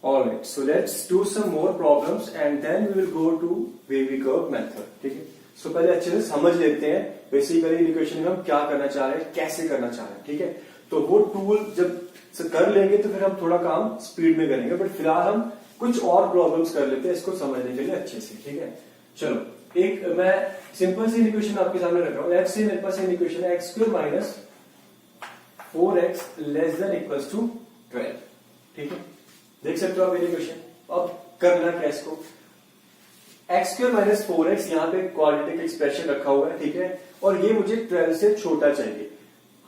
All right, so let's do some more problems and then we will go to wavy curve method. ठीक है, सो पहले अच्छे से समझ लेते हैं बेसिकली इक्वेशन में हम क्या करना चाह रहे हैं, कैसे करना चाह रहे हैं. ठीक है, तो वो टूल जब कर लेंगे तो फिर हम थोड़ा काम स्पीड में करेंगे, बट फिलहाल हम कुछ और प्रॉब्लम्स कर लेते हैं इसको समझने के लिए अच्छे से. ठीक है, चलो एक मैं सिंपल सी इक्वेशन आपके सामने रख रहा हूँ. लेट्स से मेरे पास एक इक्वेशन है x² minus 4x less than equals to 12. ठीक है, देख सकते हो आप ये इक्वेशन. अब करना क्या इसको, x² माइनस 4x यहाँ पे क्वाड्रेटिक एक्सप्रेशन रखा हुआ है. ठीक है, और ये मुझे 12 से छोटा चाहिए.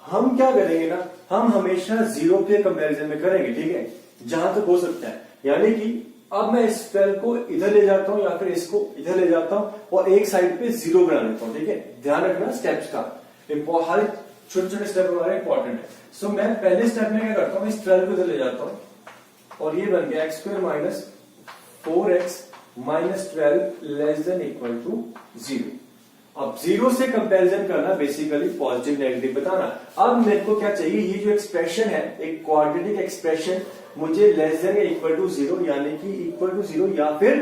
हम क्या करेंगे ना, हम हमेशा 0 के कंपैरिजन में करेंगे. ठीक है, जहां तक हो सकता है, यानी कि अब मैं इस 12 को इधर ले जाता हूं या फिर इसको इधर ले जाता हूं और एक साइड पे 0 बना लेता हूं. ठीक है, ध्यान रखना स्टेप्स का, हर छोटे छोटे स्टेप हमारे इंपॉर्टेंट है. सो मैं पहले स्टेप में क्या करता हूं, इस 12 को इधर ले जाता हूं और ये बन गया x² minus 4x minus 12 less than equal to 0. अब 0 से कंपैरिजन करना, बेसिकली पॉजिटिव नेगेटिव बताना. अब मेरे को क्या चाहिए, ये जो एक्सप्रेशन है एक क्वाड्रेटिक एक्सप्रेशन, मुझे लेस देन इक्वल टू 0 यानी कि इक्वल टू 0 या फिर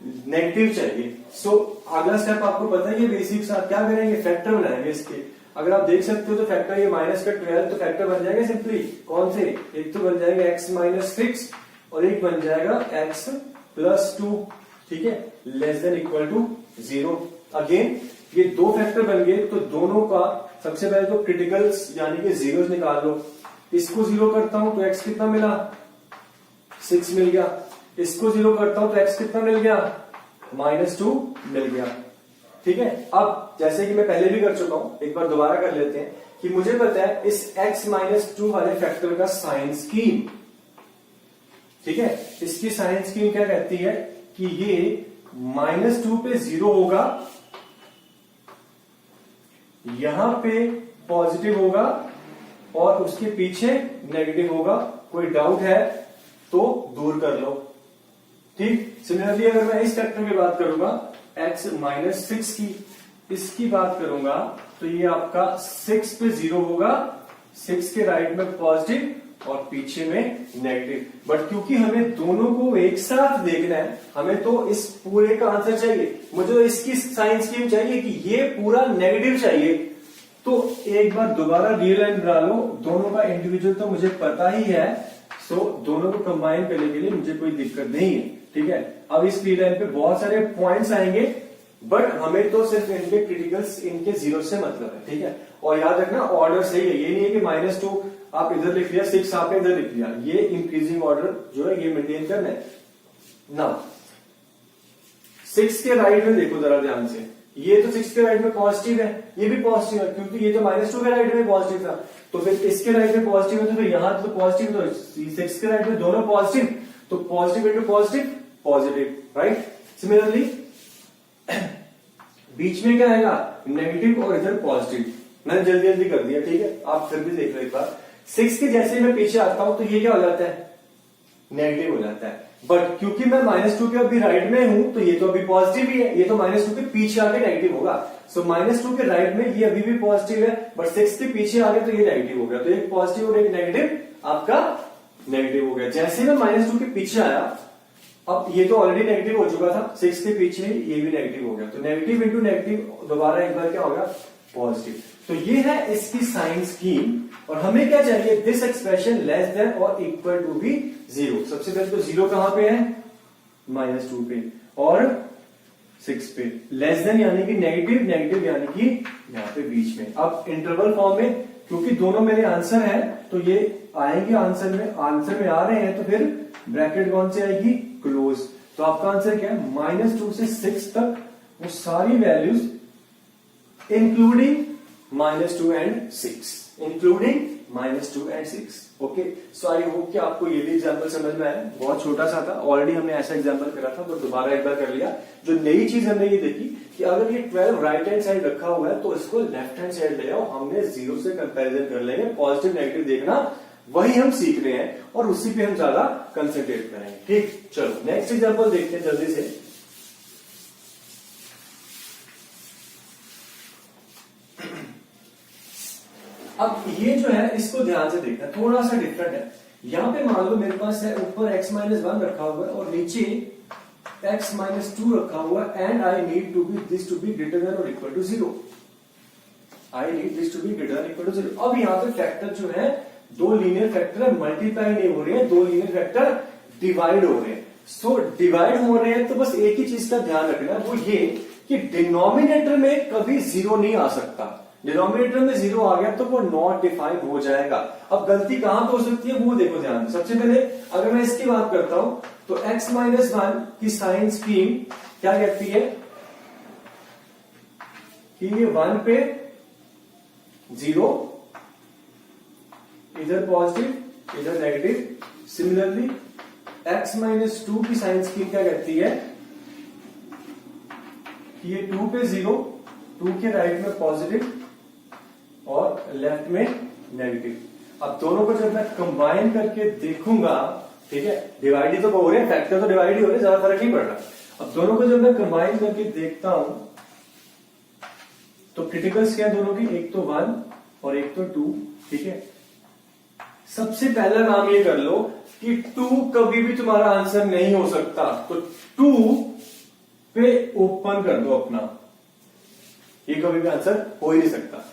नेगेटिव चाहिए. सो अगला स्टेप आपको पता है, ये बेसिक साथ क्या करेंगे, फैक्टर बनाएंगे इसके. अगर आप देख सकते हो तो फैक्टर ये माइनस का 12 तो फैक्टर बन जाएगा सिंपली कौन से, एक तो बन जाएगा x माइनस 6 और एक बन जाएगा x प्लस 2. ठीक है, less than equal to 0. Again ये दो फैक्टर बन गए तो दोनों का सबसे पहले तो क्रिटिकल्स यानी कि जीरोस निकाल लो. इसको 0 करता हूं तो x कितना मिला, 6 मिल गया. इसको 0 करता हूं तो x कितना मिल गया, -2 मिल गया. ठीक है, अब जैसे कि मैं पहले भी कर चुका हूं, एक बार दोबारा कर लेते हैं कि मुझे पता है इस x -2 वाले फैक्टर का साइन स्कीम. ठीक है, इसकी साइन स्कीम क्या कहती है कि ये -2 पे 0 होगा, यहां पे पॉजिटिव होगा और उसके पीछे नेगेटिव होगा. कोई डाउट है तो दूर कर लो. ठीक, सिमिलरली अगर मैं इस फैक्टर की बात करूंगा x -6 की, इसकी बात करूंगा तो ये आपका 6 पे 0 होगा, 6 के राइट में पॉजिटिव और पीछे में नेगेटिव. बट क्योंकि हमें दोनों को एक साथ देखना है, हमें तो इस पूरे का आंसर चाहिए, मुझे इसकी साइन स्कीम चाहिए कि ये पूरा नेगेटिव चाहिए. तो एक बार दोबारा रियल लाइन बना लो, दोनों का इंडिविजुअल तो मुझे पता ही है. सो दोनों को कंबाइन करने के लिए मुझे कोई दिक्कत नहीं है. ठीक है, अब इस री लाइन पे बहुत सारे पॉइंट्स आएंगे बट हमें तो सिर्फ इनके क्रिटिकल्स इनके 0 से मतलब है. ठीक है, और याद रखना ऑर्डर सही है, ये नहीं है कि -2 आप इधर लिख लिया, 6 आपने इधर लिख लिया. ये इंक्रीजिंग ऑर्डर जो है ये मेंटेन करना है ना. 6 के राइट में देखो जरा ध्यान से, ये तो 6 के राइट में पॉजिटिव है, ये भी पॉजिटिव है क्योंकि ये तो -2 के राइट में पॉजिटिव था. तो फिर इसके राइट में पॉजिटिव है तो फिर यहां तो पॉजिटिव, तो 6 के राइट में दोनों पॉजिटिव, तो positive into positive positive. Right, similarly बीच में क्या आएगा, नेगेटिव और इधर पॉजिटिव. मैंने जल्दी जल्दी कर दिया. ठीक है, आप फिर भी देख लो एक बार. 6 के जैसे मैं पीछे आता हूं तो ये क्या हो जाता है, नेगेटिव हो जाता है. बट क्योंकि मैं -2 के अभी राइट में हूं तो ये तो अभी पॉजिटिव ही है, ये तो -2 के पीछे आके नेगेटिव होगा. सो -2 के राइट में ये अभी भी पॉजिटिव है, बट 6 के पीछे आ गया तो ये नेगेटिव हो गया. तो एक पॉजिटिव और एक नेगेटिव आपका नेगेटिव हो गया. जैसे मैं -2 के पीछे आया, अब ये तो ऑलरेडी नेगेटिव हो चुका था, 6 के पीछे ये भी नेगेटिव हो गया. तो नेगेटिव इंटू नेगेटिव दोबारा एक बार क्या होगा, पॉजिटिव. तो ये है इसकी साइन स्कीम. और हमें क्या चाहिए, दिस एक्सप्रेशन लेस देन और इक्वल टू बी 0. सबसे पहले तो 0 कहां पे है, -2 पे और 6 पे. लेस देन यानी कि नेगेटिव, नेगेटिव यानी कि यहां पे बीच में. अब इंटरवल फॉर्म में क्योंकि दोनों मेरे आंसर है तो ये आएंगे आंसर में आ रहे हैं, तो फिर ब्रैकेट कौन सी आएगी, क्लोज. तो आपका आंसर क्या है, -2 से 6 तक वो सारी values including -2 and 6, including -2 and 6. Okay, so I hope कि आपको ये भी एग्जांपल समझ में आया. बहुत छोटा सा था, ऑलरेडी हमने ऐसा एग्जांपल करा था तो दोबारा एक बार कर लिया. जो नई चीज हमने ये देखी कि अगर ये 12 राइट हैंड साइड रखा हुआ है तो इसको लेफ्ट हैंड साइड ले आओ, हमने 0 से कंपैरिजन कर लेंगे. पॉजिटिव नेगेटिव देखना वही हम सीख रहे हैं और उसी पे हम ज्यादा कंसंट्रेट करेंगे. ठीक, चलो नेक्स्ट एग्जांपल देखते हैं जल्दी से. अब ये जो है इसको ध्यान से देखना, थोड़ा सा डिफरेंट है. यहां पे मान लो मेरे पास है ऊपर x माइनस 1 रखा हुआ है और नीचे x माइनस 2 रखा हुआ है and I need to be this to be greater than और equal to 0। I need this to be greater than equal to 0। अब यहाँ पे फैक्टर जो है दो लीनियर फैक्टर मल्टीप्लाई नहीं हो रहे हैं, दो लीनियर फैक्टर डिवाइड हो रहे हैं। सो डिवाइड हो रहे हैं तो बस एक ही चीज का ध्यान रखना, वो ये कि डिनोमिनेटर में कभी 0 नहीं आ सकता। डिनोमिनेटर में 0 आ गया तो वो नॉट डिफाइन हो जाएगा। अब गलती कहां पे हो सकती है वो देखो ध्यान से। सबसे पहले अगर मैं इसकी बात करता हूं तो x माइनस 1 की साइन स्कीम क्या कहती है कि ये 1 पे 0, इधर पॉजिटिव इधर नेगेटिव। सिमिलरली x माइनस 2 की साइन स्कीम क्या कहती है कि ये 2 पे 0, 2 के राइट में पॉजिटिव और लेफ्ट में नेगेटिव। अब दोनों को जब मैं कंबाइन करके देखूंगा, ठीक है, डिवाइड ही तो हो रहे हैं, फैक्टर तो डिवाइड ही हो रहे हैं, ज्यादा फर्क नहीं पड़ रहा। अब दोनों को जब मैं कंबाइन करके देखता हूं तो क्रिटिकल्स क्या है दोनों की, एक तो 1 और एक तो 2, ठीक है। सबसे पहला काम ये कर लो कि 2 कभी भी तुम्हारा आंसर नहीं हो सकता, तो 2 पे ओपन कर दो अपना, ये कभी भी आंसर हो ही नहीं सकता।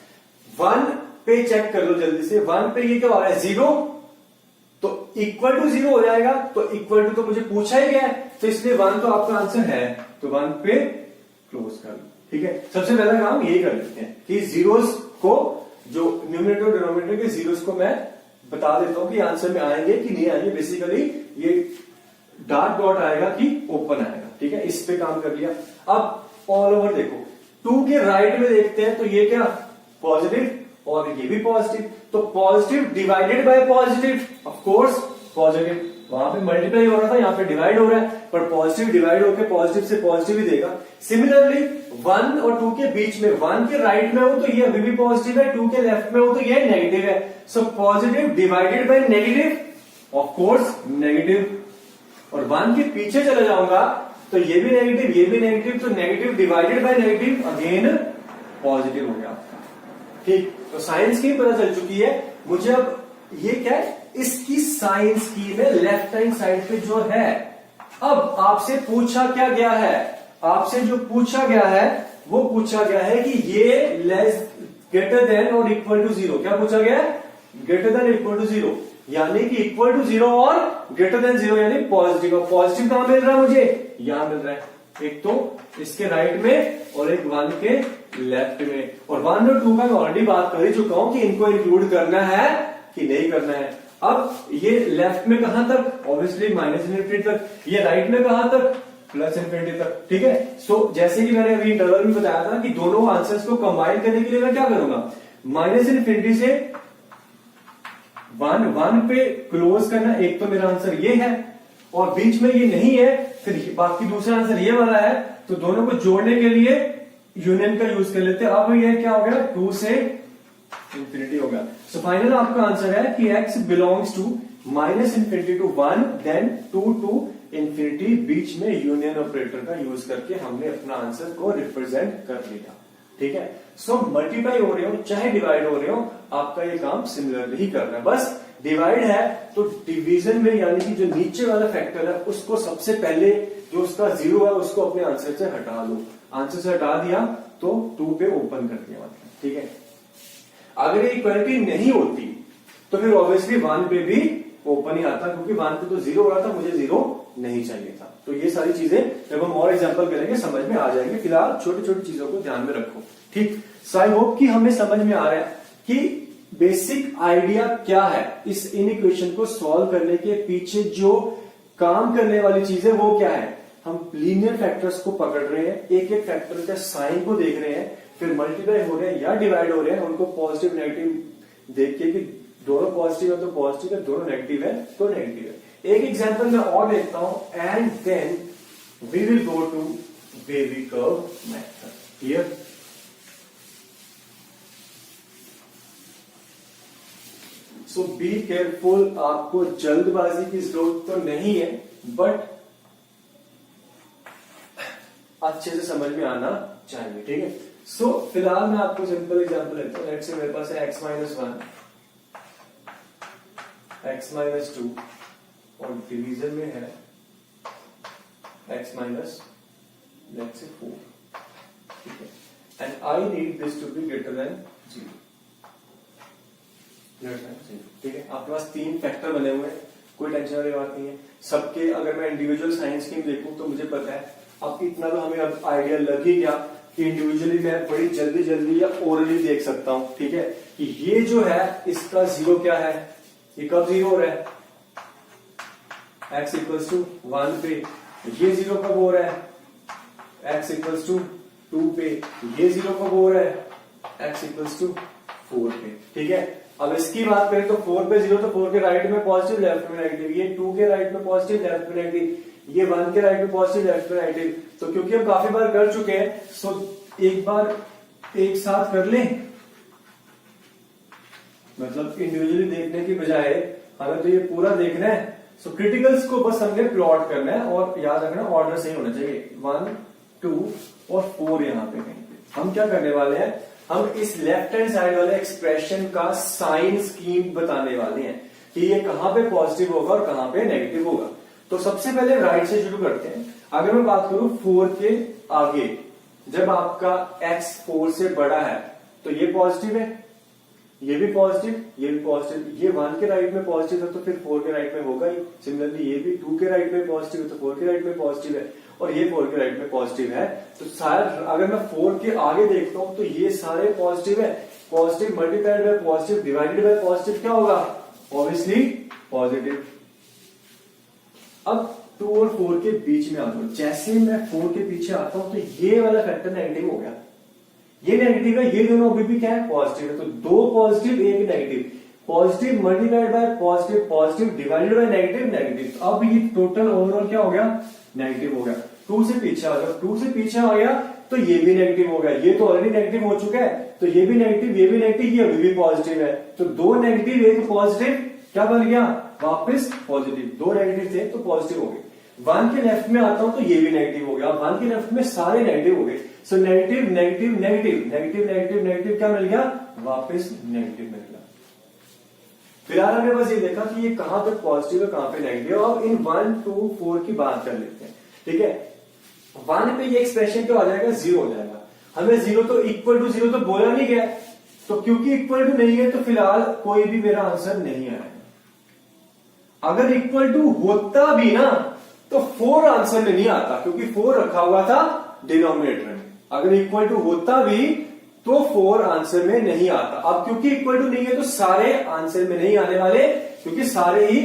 1 पे चेक कर लो जल्दी से, 1 पे ये क्या हो रहा है 0, तो इक्वल टू 0 हो जाएगा। तो इक्वल टू तो मुझे पूछा ही गया है, तो इसलिए 1 तो आपका आंसर है, तो 1 पे क्लोज कर लो, ठीक है। सबसे पहला काम यही कर लेते हैं कि जीरोस को, जो न्यूमरेटर और डिनोमिनेटर के जीरोस को मैं बता देता हूं कि आंसर में आएंगे कि नहीं आएंगे। बेसिकली ये डार्क डॉट आएगा कि ओपन आएगा, ठीक है। इस पे काम कर लिया। अब ऑल ओवर देखो, 2 के राइट में देखते हैं तो ये क्या पॉजिटिव और ये भी पॉजिटिव, तो positive divided by positive, of course positive. वहां पे मल्टीप्लाई हो रहा था, यहाँ पे डिवाइड हो रहा है, पर पॉजिटिव डिवाइड होकर पॉजिटिव से पॉजिटिव ही देगा। सिमिलरली 1 और 2 के बीच में, 1 के राइट में हो तो ये अभी भी पॉजिटिव है, 2 के लेफ्ट में हो तो ये नेगेटिव है। So positive divided by negative, of course negative. और 1 के पीछे चले जाऊंगा तो ये भी नेगेटिव, ये भी नेगेटिव, तो negative divided by negative again positive हो गया, ठीक। तो साइंस की पता चल चुकी है मुझे। अब ये क्या है, इसकी साइंस की में लेफ्ट हैंड साइड पे जो है, अब आपसे पूछा क्या गया है, आपसे जो पूछा गया है वो पूछा गया है कि ये लेस ग्रेटर देन और इक्वल टू 0। क्या पूछा गया है, ग्रेटर देन इक्वल टू 0, यानी कि इक्वल टू 0 और ग्रेटर देन 0 यानी पॉजिटिव। और पॉजिटिव कहां मिल रहा है मुझे, यहां मिल रहा है, एक तो इसके राइट में और एक 1 के लेफ्ट में। और 1 और 2 का मैं ऑलरेडी बात कर ही चुका हूं कि इनको इंक्लूड करना है कि नहीं करना है। अब ये लेफ्ट में कहां तक, ऑब्वियसली माइनस इन्फिनिटी तक, ये राइट में कहां तक, प्लस इन्फिनिटी तक, ठीक है। सो जैसे कि मैंने अभी इंटरवल में बताया था कि दोनों आंसर्स को कंबाइन करने के लिए मैं क्या करूंगा, माइनस इन्फिनिटी से 1 पे क्लोज करना। एक तो मेरा आंसर ये है और बीच में ये नहीं है, फिर बाकी दूसरा आंसर ये वाला है, तो दोनों को जोड़ने के लिए यूनियन का यूज कर लेते हैं। अब ये क्या हो गया, 2 से इंफिनिटी हो गया। सो फाइनल आपका आंसर है कि x belongs to minus infinity to 1 then 2 to infinity. बीच में यूनियन ऑपरेटर का यूज करके हमने अपना आंसर को रिप्रेजेंट कर लिया, ठीक है। सो मल्टीप्लाई हो रहे हो चाहे डिवाइड हो रहे हो, आपका ये काम सिमिलरली ही करना है। बस डिवाइड है तो डिवीजन में, यानी कि जो नीचे वाला फैक्टर है उसको सबसे पहले, जो उसका 0 है उसको अपने आंसर से हटा लो। आंसर से हटा दिया तो 2 पे ओपन कर दिया, मतलब, ठीक है। अगर ये इक्वालिटी नहीं होती तो फिर ऑब्वियसली 1 पे भी ओपन ही आता, क्योंकि 1 पे तो 0 हो रहा था, मुझे 0 नहीं चाहिए था। तो ये सारी चीजें जब हम और एग्जांपल करेंगे समझ में आ जाएंगे। फिलहाल छोटी छोटी चीजों को ध्यान में रखो, ठीक। सो आई होप कि हमें समझ में आ रहा है कि बेसिक आइडिया क्या है इस इन इक्वेशन को सॉल्व करने के पीछे, जो काम करने वाली चीज है वो क्या है। हम लीनियर फैक्टर्स को पकड़ रहे हैं, एक एक फैक्टर का साइन को देख रहे हैं, फिर मल्टीप्लाई हो रहे हैं या डिवाइड हो रहे हैं, उनको पॉजिटिव नेगेटिव देख के कि दोनों पॉजिटिव है तो पॉजिटिव है, दोनों नेगेटिव है तो नेगेटिव है। एक एग्जांपल मैं और देखता हूं and then we will go to wavy curve method. Clear. So be careful, आपको जल्दबाजी की जरूरत तो नहीं है, बट अच्छे से समझ में आना चाहिए, ठीक है। सो फिलहाल मैं आपको सिंपल एग्जांपल लेता हूं। लेट्स से मेरे पास है x माइनस 1 x माइनस 2 और डिवीजन में है x माइनस लेट्स से 4, ठीक है, and I need this to be greater than 0, ठीक है। आपके पास 3 फैक्टर बने हुए हैं, कोई टेंशन वाली बात नहीं है। सबके अगर मैं इंडिविजुअल साइंस स्कीम देखूं तो मुझे पता है, अब इतना तो हमें अब आइडिया लग ही गया कि इंडिविजुअली मैं बड़ी जल्दी जल्दी या ओरली देख सकता हूं, ठीक है, कि ये जो है इसका 0 क्या है, ये कब 0 हो रहा है, x इक्वल्स टू 1 पे, ये 0 कब हो रहा है, x इक्वल्स टू 2 पे, ये 0 कब हो रहा है, x इक्वल्स टू 4 पे, ठीक है। अब इसकी बात करें तो 4 पे 0, तो 4 के राइट में पॉजिटिव, लेफ्ट में नेगेटिव, ये 2 के राइट में पॉजिटिव, लेफ्ट में नेगेटिव, ये 1 के राइट में पॉजिटिव, लेफ्ट में नेगेटिव। तो क्योंकि हम काफी बार कर चुके हैं, सो एक बार एक साथ कर लें, मतलब इंडिविजुअली देखने की बजाय हमें तो ये पूरा देखना है। सो क्रिटिकल्स को बस हमने प्लॉट करना है और याद रखना ऑर्डर सही होना चाहिए, 1 2 और 4 यहां पे कहीं पे। हम क्या करने वाले हैं, हम इस लेफ्ट हैंड साइड वाले एक्सप्रेशन का साइन स्कीम बताने वाले हैं कि ये कहां पे पॉजिटिव होगा और कहां पे नेगेटिव होगा। तो सबसे पहले राइट से शुरू करते हैं। अगर मैं बात करूं 4 के आगे, जब आपका x 4 से बड़ा है तो ये पॉजिटिव है, ये भी पॉजिटिव, ये भी पॉजिटिव, ये 1 के राइट में पॉजिटिव है तो फिर 4 के राइट में होगा ही। सिमिलरली ये भी 2 के राइट में पॉजिटिव है तो 4 के राइट में पॉजिटिव है, और ये 4 के राइट में पॉजिटिव है। तो शायद अगर मैं 4 के आगे देखता हूं तो ये सारे पॉजिटिव है, positive multiplied by positive divided by positive क्या होगा, ऑब्वियसली पॉजिटिव। अब 2 और 4 के बीच में आता हूं, जैसे मैं 4 के पीछे आता हूं तो ये वाला फैक्टर नेगेटिव हो गया, ये नेगेटिव है, ये दोनों अभी भी क्या है, पॉजिटिव है। तो 2 positive 1 negative, positive multiplied by positive, positive divided by negative, negative. तो अब ये टोटल ओवरऑल क्या हो गया, नेगेटिव हो गया। 2 से पीछे आ जाओ, 2 से पीछे आ गया तो ये भी नेगेटिव हो गया, ये तो ऑलरेडी नेगेटिव हो चुका है, तो ये भी नेगेटिव, ये भी नेगेटिव, ये अभी भी पॉजिटिव है। तो 2 नेगेटिव 1 पॉजिटिव क्या बन गया, वापस पॉजिटिव। 2 नेगेटिव थे तो पॉजिटिव हो गए। 1 के लेफ्ट में आता हूं तो ये भी नेगेटिव हो गया, 1 के लेफ्ट में सारे नेगेटिव हो गए। So negative negative negative negative negative negative क्या मिल गया, वापस नेगेटिव मिल गया। फिलहाल हमने बस ये देखा कि ये कहां पे पॉजिटिव है कहां पे नेगेटिव। अब इन 1 2 4 की बात कर लेते हैं, ठीक है। 1 पे ये एक्सप्रेशन क्या हो जाएगा, 0 हो जाएगा। हमें 0 तो इक्वल टू 0 तो बोला नहीं गया, तो क्योंकि इक्वल टू नहीं है तो फिलहाल कोई भी मेरा आंसर नहीं आएगा। अगर इक्वल टू होता भी ना तो 4 आंसर में नहीं आता, क्योंकि 4 रखा हुआ था डिनोमिनेटर में। अगर इक्वल टू होता भी तो 4 आंसर में नहीं आता। अब क्योंकि इक्वल टू नहीं है तो सारे आंसर में नहीं आने वाले, क्योंकि सारे ही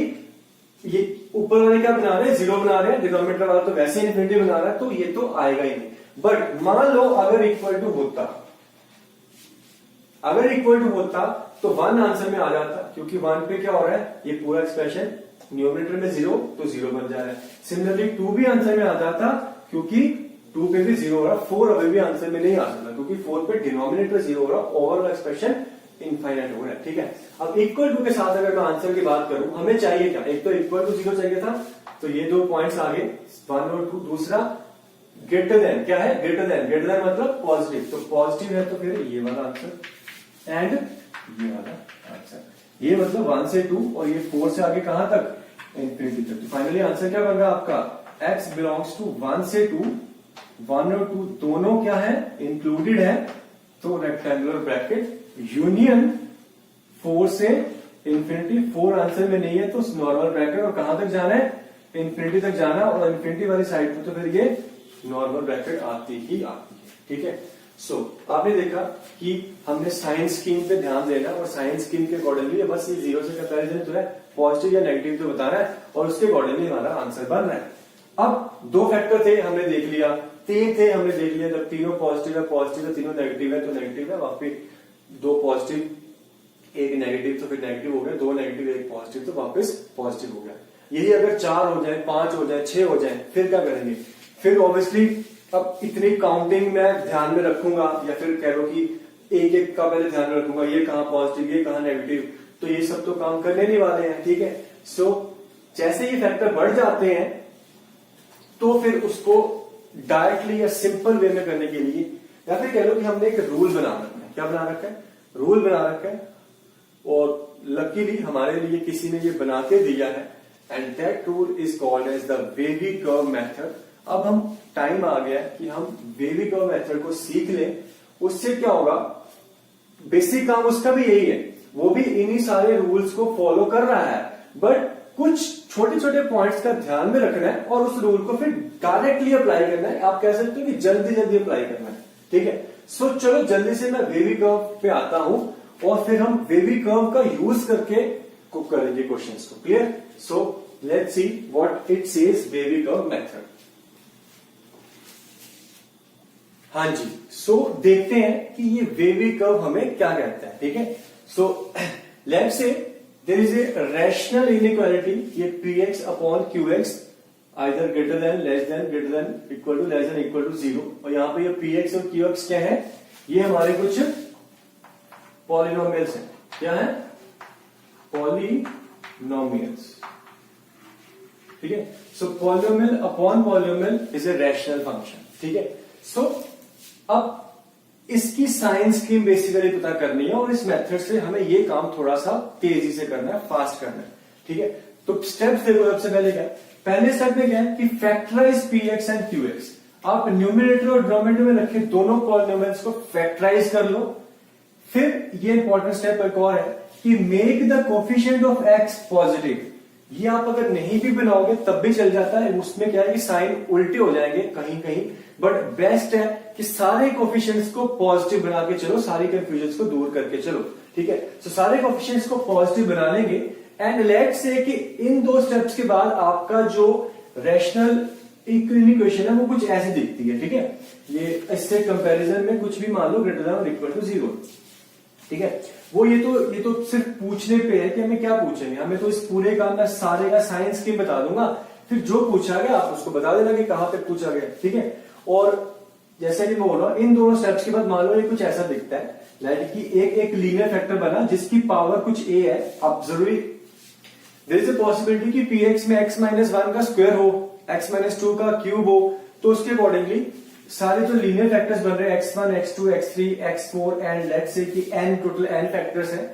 ये ऊपर वाले क्या बना रहे हैं, 0 बना रहे हैं, डिनोमिनेटर वाला तो वैसे ही इन्फिनिटी बना रहा है, तो ये तो आएगा ही नहीं। बट मान लो अगर इक्वल टू होता, अगर इक्वल टू होता तो 1 आंसर में आ जाता, क्योंकि 1 पे क्या हो रहा है, ये पूरा एक्सप्रेशन न्यूमरेटर में 0 तो 0 बन जा रहा है। सिमिलरली 2 भी आंसर में आ जाता, क्योंकि 2 पे भी 0 हो रहा, 4 अभी भी आंसर में नहीं आ सकता, क्योंकि 4 पे डिनोमिनेटर 0 हो रहा, ओवरऑल एक्सप्रेशन इनफाइनाइट हो रहा है, ठीक है। अब इक्वल टू के साथ अगर मैं आंसर की बात करूं, हमें चाहिए क्या, एक तो इक्वल टू 0 चाहिए था, तो ये 2 पॉइंट्स आगे 1 और 2, दूसरा ग्रेटर देन, क्या है, ग्रेटर देन, ग्रेटर देन मतलब पॉजिटिव, तो पॉजिटिव है तो फिर ये वाला आंसर एंड ये वाला आंसर, ये मतलब 1 से 2 और ये 4 से आगे कहां तक, इनफिनिटी तक। तो फाइनली आंसर क्या बन रहा है आपका, x बिलोंग्स टू 1 से 2, 1 और 2 दोनों क्या है, इंक्लूडेड है, तो रेक्टेंगुलर ब्रैकेट यूनियन 4 से इंफिनिटी। 4 आंसर में नहीं है तो नॉर्मल ब्रैकेट, और कहां तक जाना है, इंफिनिटी तक जाना, और इंफिनिटी वाली साइड पर तो फिर ये नॉर्मल ब्रैकेट आती ही आती है, ठीक है। सो आपने देखा कि हमने साइंस स्कीम पे ध्यान देना, और साइंस स्कीम के अकॉर्डिंगली बस ये 0 से कंपैरिजन जो है पॉजिटिव या नेगेटिव तो बताना है, और उसके अकॉर्डिंगली हमारा आंसर बन रहा है। अब 2 फैक्टर थे हमने देख लिया, 3 थे हमने देख लिया, जब तीनों पॉजिटिव है, तीनों नेगेटिव है तो नेगेटिव है, वापिस 2 पॉजिटिव 1 नेगेटिव तो फिर नेगेटिव हो गया, 2 नेगेटिव 1 पॉजिटिव तो वापस पॉजिटिव हो गया। यही अगर 4 हो जाए, 5 हो जाए, 6 हो जाए, फिर क्या करेंगे, फिर ऑब्वियसली अब इतनी काउंटिंग मैं ध्यान में रखूंगा, या फिर कह लो कि एक एक का पहले ध्यान में रखूंगा, ये कहां पॉजिटिव ये कहां नेगेटिव, तो ये सब तो काम करने नहीं वाले हैं, ठीक है। सो जैसे ये फैक्टर बढ़ जाते हैं तो फिर उसको डायरेक्टली या सिंपल वे में करने के लिए, या फिर कह लो कि हमने एक रूल बना रखा है, क्या बना रखा है, रूल बना रखा है, और लकीली हमारे लिए किसी ने ये बना के दिया है, and that rule is called as the wavy curve method. अब हम टाइम आ गया कि हम वेवी कर्व मेथड को सीख लें। उससे क्या होगा, बेसिक काम उसका भी यही है, वो भी इन्हीं सारे रूल्स को फॉलो कर रहा है, बट कुछ छोटे छोटे पॉइंट्स का ध्यान में रखना है और उस रूल को फिर डायरेक्टली अप्लाई करना है। आप कह सकते हो कि जल्दी जल्दी अप्लाई करना है, ठीक है। सो चलो जल्दी से मैं वेवी कर्व पे आता हूं और फिर हम वेवी कर्व का यूज करके को करेंगे क्वेश्चंस को। Clear? So let's see what it says wavy curve method. हाँ जी, सो देखते हैं कि ये वेवी कर्व हमें क्या कहता है, ठीक है। So let's say there is a rational inequality, ये px upon qx either greater than, less than, greater than, equal to, less than, equal to 0। और यहां पे ये px और qx क्या है, ये हमारे कुछ पॉलिनोमियल्स हैं। क्या है? पॉलिनोमियल्स, ठीक है। So polynomial upon polynomial is a rational function, ठीक है। सो अब इसकी साइंस स्कीम बेसिकली पता करनी है और इस मेथड से हमें ये काम थोड़ा सा तेजी से करना है, फास्ट करना है, ठीक है। तो स्टेप्स देखो, सबसे पहले क्या है, पहले स्टेप में क्या है कि फैक्टराइज px एंड qx। आप न्यूमरेटर और डिनोमिनेटर में रखे दोनों पॉलिनोमियल्स को फैक्टराइज कर लो। फिर ये इंपॉर्टेंट स्टेप एक और है कि make the coefficient of x positive. ये आप अगर नहीं भी बनाओगे तब भी चल जाता है, उसमें क्या है कि साइन उल्टे हो जाएंगे कहीं कहीं, बट बेस्ट है कि सारे कोफिशिएंट्स को पॉजिटिव बना के चलो, सारी कंफ्यूजन को दूर करके चलो, ठीक है। सो सारे कोफिशिएंट्स को पॉजिटिव बना लेंगे एंड लेट्स से कि इन दो स्टेप्स के बाद आपका जो रैशनल इक्वेशन है वो कुछ ऐसे दिखती है, ठीक है। ये इससे कंपैरिजन में कुछ भी मान लो ग्रेटर देन और इक्वल टू 0, ठीक है। वो ये तो सिर्फ पूछने पे है कि हमें क्या पूछेंगे, हमें तो इस पूरे का मैं सारे का साइंस की बता दूंगा, फिर जो पूछा गया आप उसको बता देना कि कहां तक पूछा गया, ठीक है। और जैसे कि मैं बोल रहा हूं, इन दोनों स्टेप्स के बाद मान लो ये कुछ ऐसा दिखता है, लाइक कि एक लीनियर फैक्टर बना जिसकी पावर कुछ a है। अब जरूरी देयर इज अ पॉसिबिलिटी कि px में x माइनस 1 का स्क्वायर हो, x माइनस 2 का क्यूब हो, तो उसके अकॉर्डिंगली सारे जो लीनियर फैक्टर्स बन रहे हैं x1, x2, x3, x4 and let's say कि n टोटल n फैक्टर्स हैं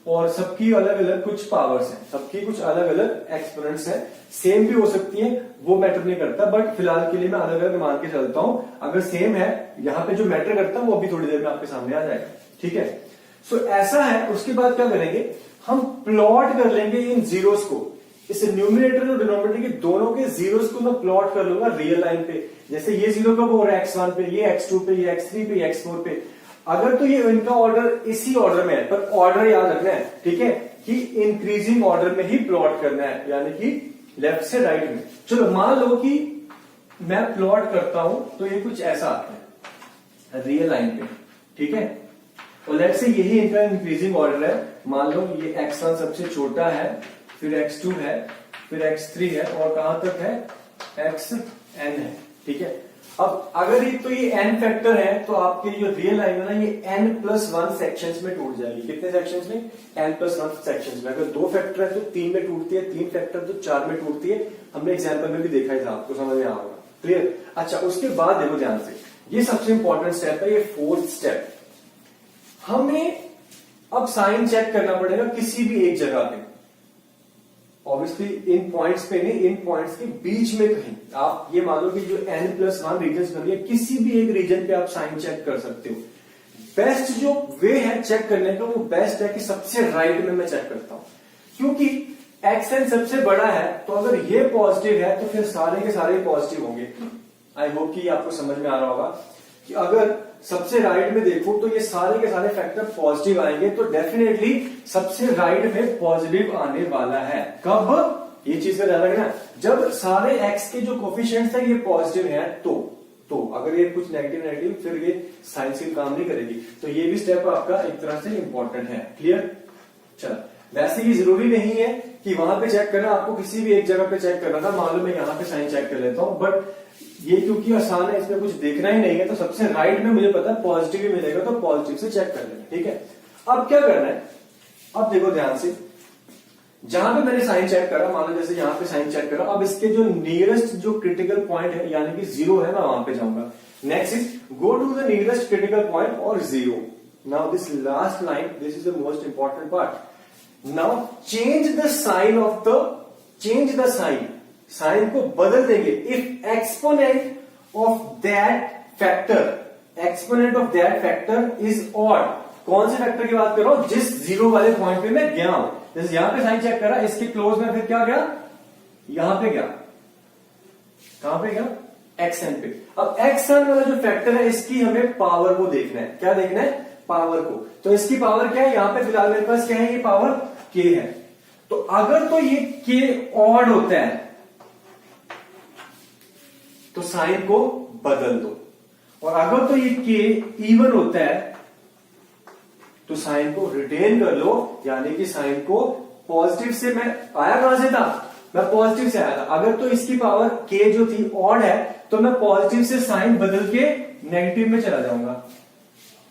और सबकी अलग अलग कुछ पावर्स हैं, सबकी कुछ अलग अलग एक्सपोनेंट्स हैं, सेम भी हो सकती हैं, वो मैटर नहीं करता, बट फिलहाल के लिए मैं अलग अलग मान के चलता हूं। अगर सेम है, यहाँ पे जो मैटर करता है वो अभी थोड़ी देर में आपके सामने आ जाएगा, ठीक है। सो ऐसा है। उसके बाद क्या करेंगे, हम प्लॉट कर लेंगे इन जीरोस को, इस न्यूमरेटर और डिनोमिनेटर के दोनों के जीरोस को मैं प्लॉट कर लूंगा रियल लाइन पे। जैसे ये जीरो कब हो रहा है, x1 पे, ये x2 पे, ये x3 पे, ये x4 पे। अगर तो ये इनका ऑर्डर इसी ऑर्डर में है, पर ऑर्डर याद रखना है, ठीक है, कि इंक्रीजिंग ऑर्डर में ही प्लॉट करना है, यानी कि लेफ्ट से राइट में। चलो मान लो कि मैं प्लॉट करता हूं तो ये कुछ ऐसा आता है रियल लाइन पे, ठीक है। और लेट्स से यही इनका इंक्रीजिंग ऑर्डर है। मान लो ये x1 सबसे छोटा है, फिर x2 है, फिर x3 है और कहां तक है, xn है, ठीक है। अब अगर ये तो ये n फैक्टर है तो आपके जो रियल लाइन है ना, ये n+1 सेक्शंस में टूट जाएगी। कितने सेक्शंस में? n+1 सेक्शंस में। अगर 2 फैक्टर है तो 3 में टूटती है, 3 फैक्टर तो 4 में टूटती है। हमने एग्जाम्पल में भी देखा ही था, आपको समझ में आ होगा। क्लियर? अच्छा, उसके बाद देखो ध्यान से, ये सबसे इंपॉर्टेंट स्टेप है, ये 4th स्टेप। हमें अब साइन चेक करना पड़ेगा किसी भी एक जगह पे, ऑब्वियसली इन पॉइंट्स पे नहीं, इन पॉइंट्स के बीच में कहीं। आप ये मान लो कि जो n+1 रीजन बन गया, किसी भी एक रीजन पे आप साइन चेक कर सकते हो। बेस्ट जो वे है चेक करने का, वो बेस्ट है कि सबसे राइट में मैं चेक करता हूं, क्योंकि xn सबसे बड़ा है, तो अगर ये पॉजिटिव है तो फिर सारे के सारे पॉजिटिव होंगे। आई होप कि आपको समझ में आ रहा होगा कि अगर सबसे राइट में देखो तो ये सारे के सारे फैक्टर पॉजिटिव आएंगे, तो डेफिनेटली सबसे राइट में पॉजिटिव आने वाला है। कब? ये चीज का ध्यान रखना, जब सारे x के जो कोफिशिएंट्स है ये पॉजिटिव है तो अगर ये कुछ नेगेटिव फिर ये साइंस की काम नहीं करेगी। तो ये भी स्टेप आपका एक तरह से इंपॉर्टेंट है। क्लियर? चलो, वैसे ये जरूरी नहीं है कि वहां पे चेक करना, आपको किसी भी एक जगह पे चेक करना था। मान लो मैं यहाँ पे साइन चेक कर लेता हूं, बट ये क्योंकि आसान है, इसमें कुछ देखना ही नहीं है, तो सबसे राइट में मुझे पता है पॉजिटिव ही मिलेगा, तो पॉजिटिव से चेक कर लेना, ठीक है। अब क्या करना है, अब देखो ध्यान से, जहां पे मैंने साइन चेक करा, मान लो जैसे यहां पे साइन चेक करा, अब इसके जो नियरेस्ट जो क्रिटिकल पॉइंट है यानी कि 0 है, मैं वहां पे जाऊंगा। Next is go to the nearest critical point और 0। Now this last line, this is the most important part. Now change the sign sign को बदल देंगे if exponent of that factor is odd. कौन से फैक्टर की बात कर रहा हूं? जिस जीरो वाले पॉइंट पे मैं गया हूं। जैसे यहां पे साइन चेक करा, इसके क्लोज में फिर क्या गया, यहां पे गया, कहां पे गया, एक्सएन पे। अब एक्सएन वाला जो फैक्टर है इसकी हमें पावर को देखना है। क्या देखना है? पावर को। तो इसकी पावर क्या है? यहां पे फिलहाल मेरे पास क्या है, ये पावर के है। तो अगर तो ये के ऑड होता है तो साइन को बदल दो, और अगर तो ये के इवन होता है तो साइन को रिटेन कर लो, यानी कि साइन को पॉजिटिव से, मैं आया कहां से था, मैं पॉजिटिव से आया था। अगर तो इसकी पावर के जो थी ऑड है तो मैं पॉजिटिव से साइन बदल के नेगेटिव में चला जाऊंगा,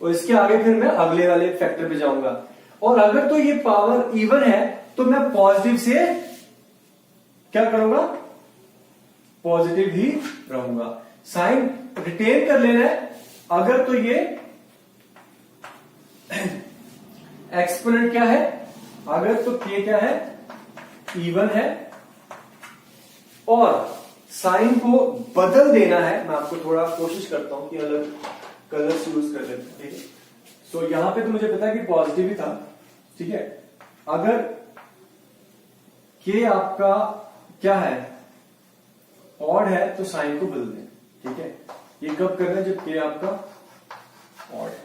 और इसके आगे फिर मैं अगले वाले फैक्टर पे जाऊंगा। और अगर तो ये पावर इवन है तो मैं पॉजिटिव से क्या करूंगा, पॉजिटिव ही रहूंगा। साइन रिटेन कर लेना है। अगर तो ये एक्सपोनेंट क्या है, अगर तो के क्या है, इवन है, और साइन को बदल देना है। मैं आपको थोड़ा कोशिश करता हूं कि अलग कलर्स यूज कर लेते हैं, ठीक है। सो यहां पे तो मुझे पता है कि पॉजिटिव ही था, ठीक है। अगर के आपका क्या है, ऑड है, तो साइन को बदल दें, ठीक है। ये कब करना है? जब के आपका ऑड है।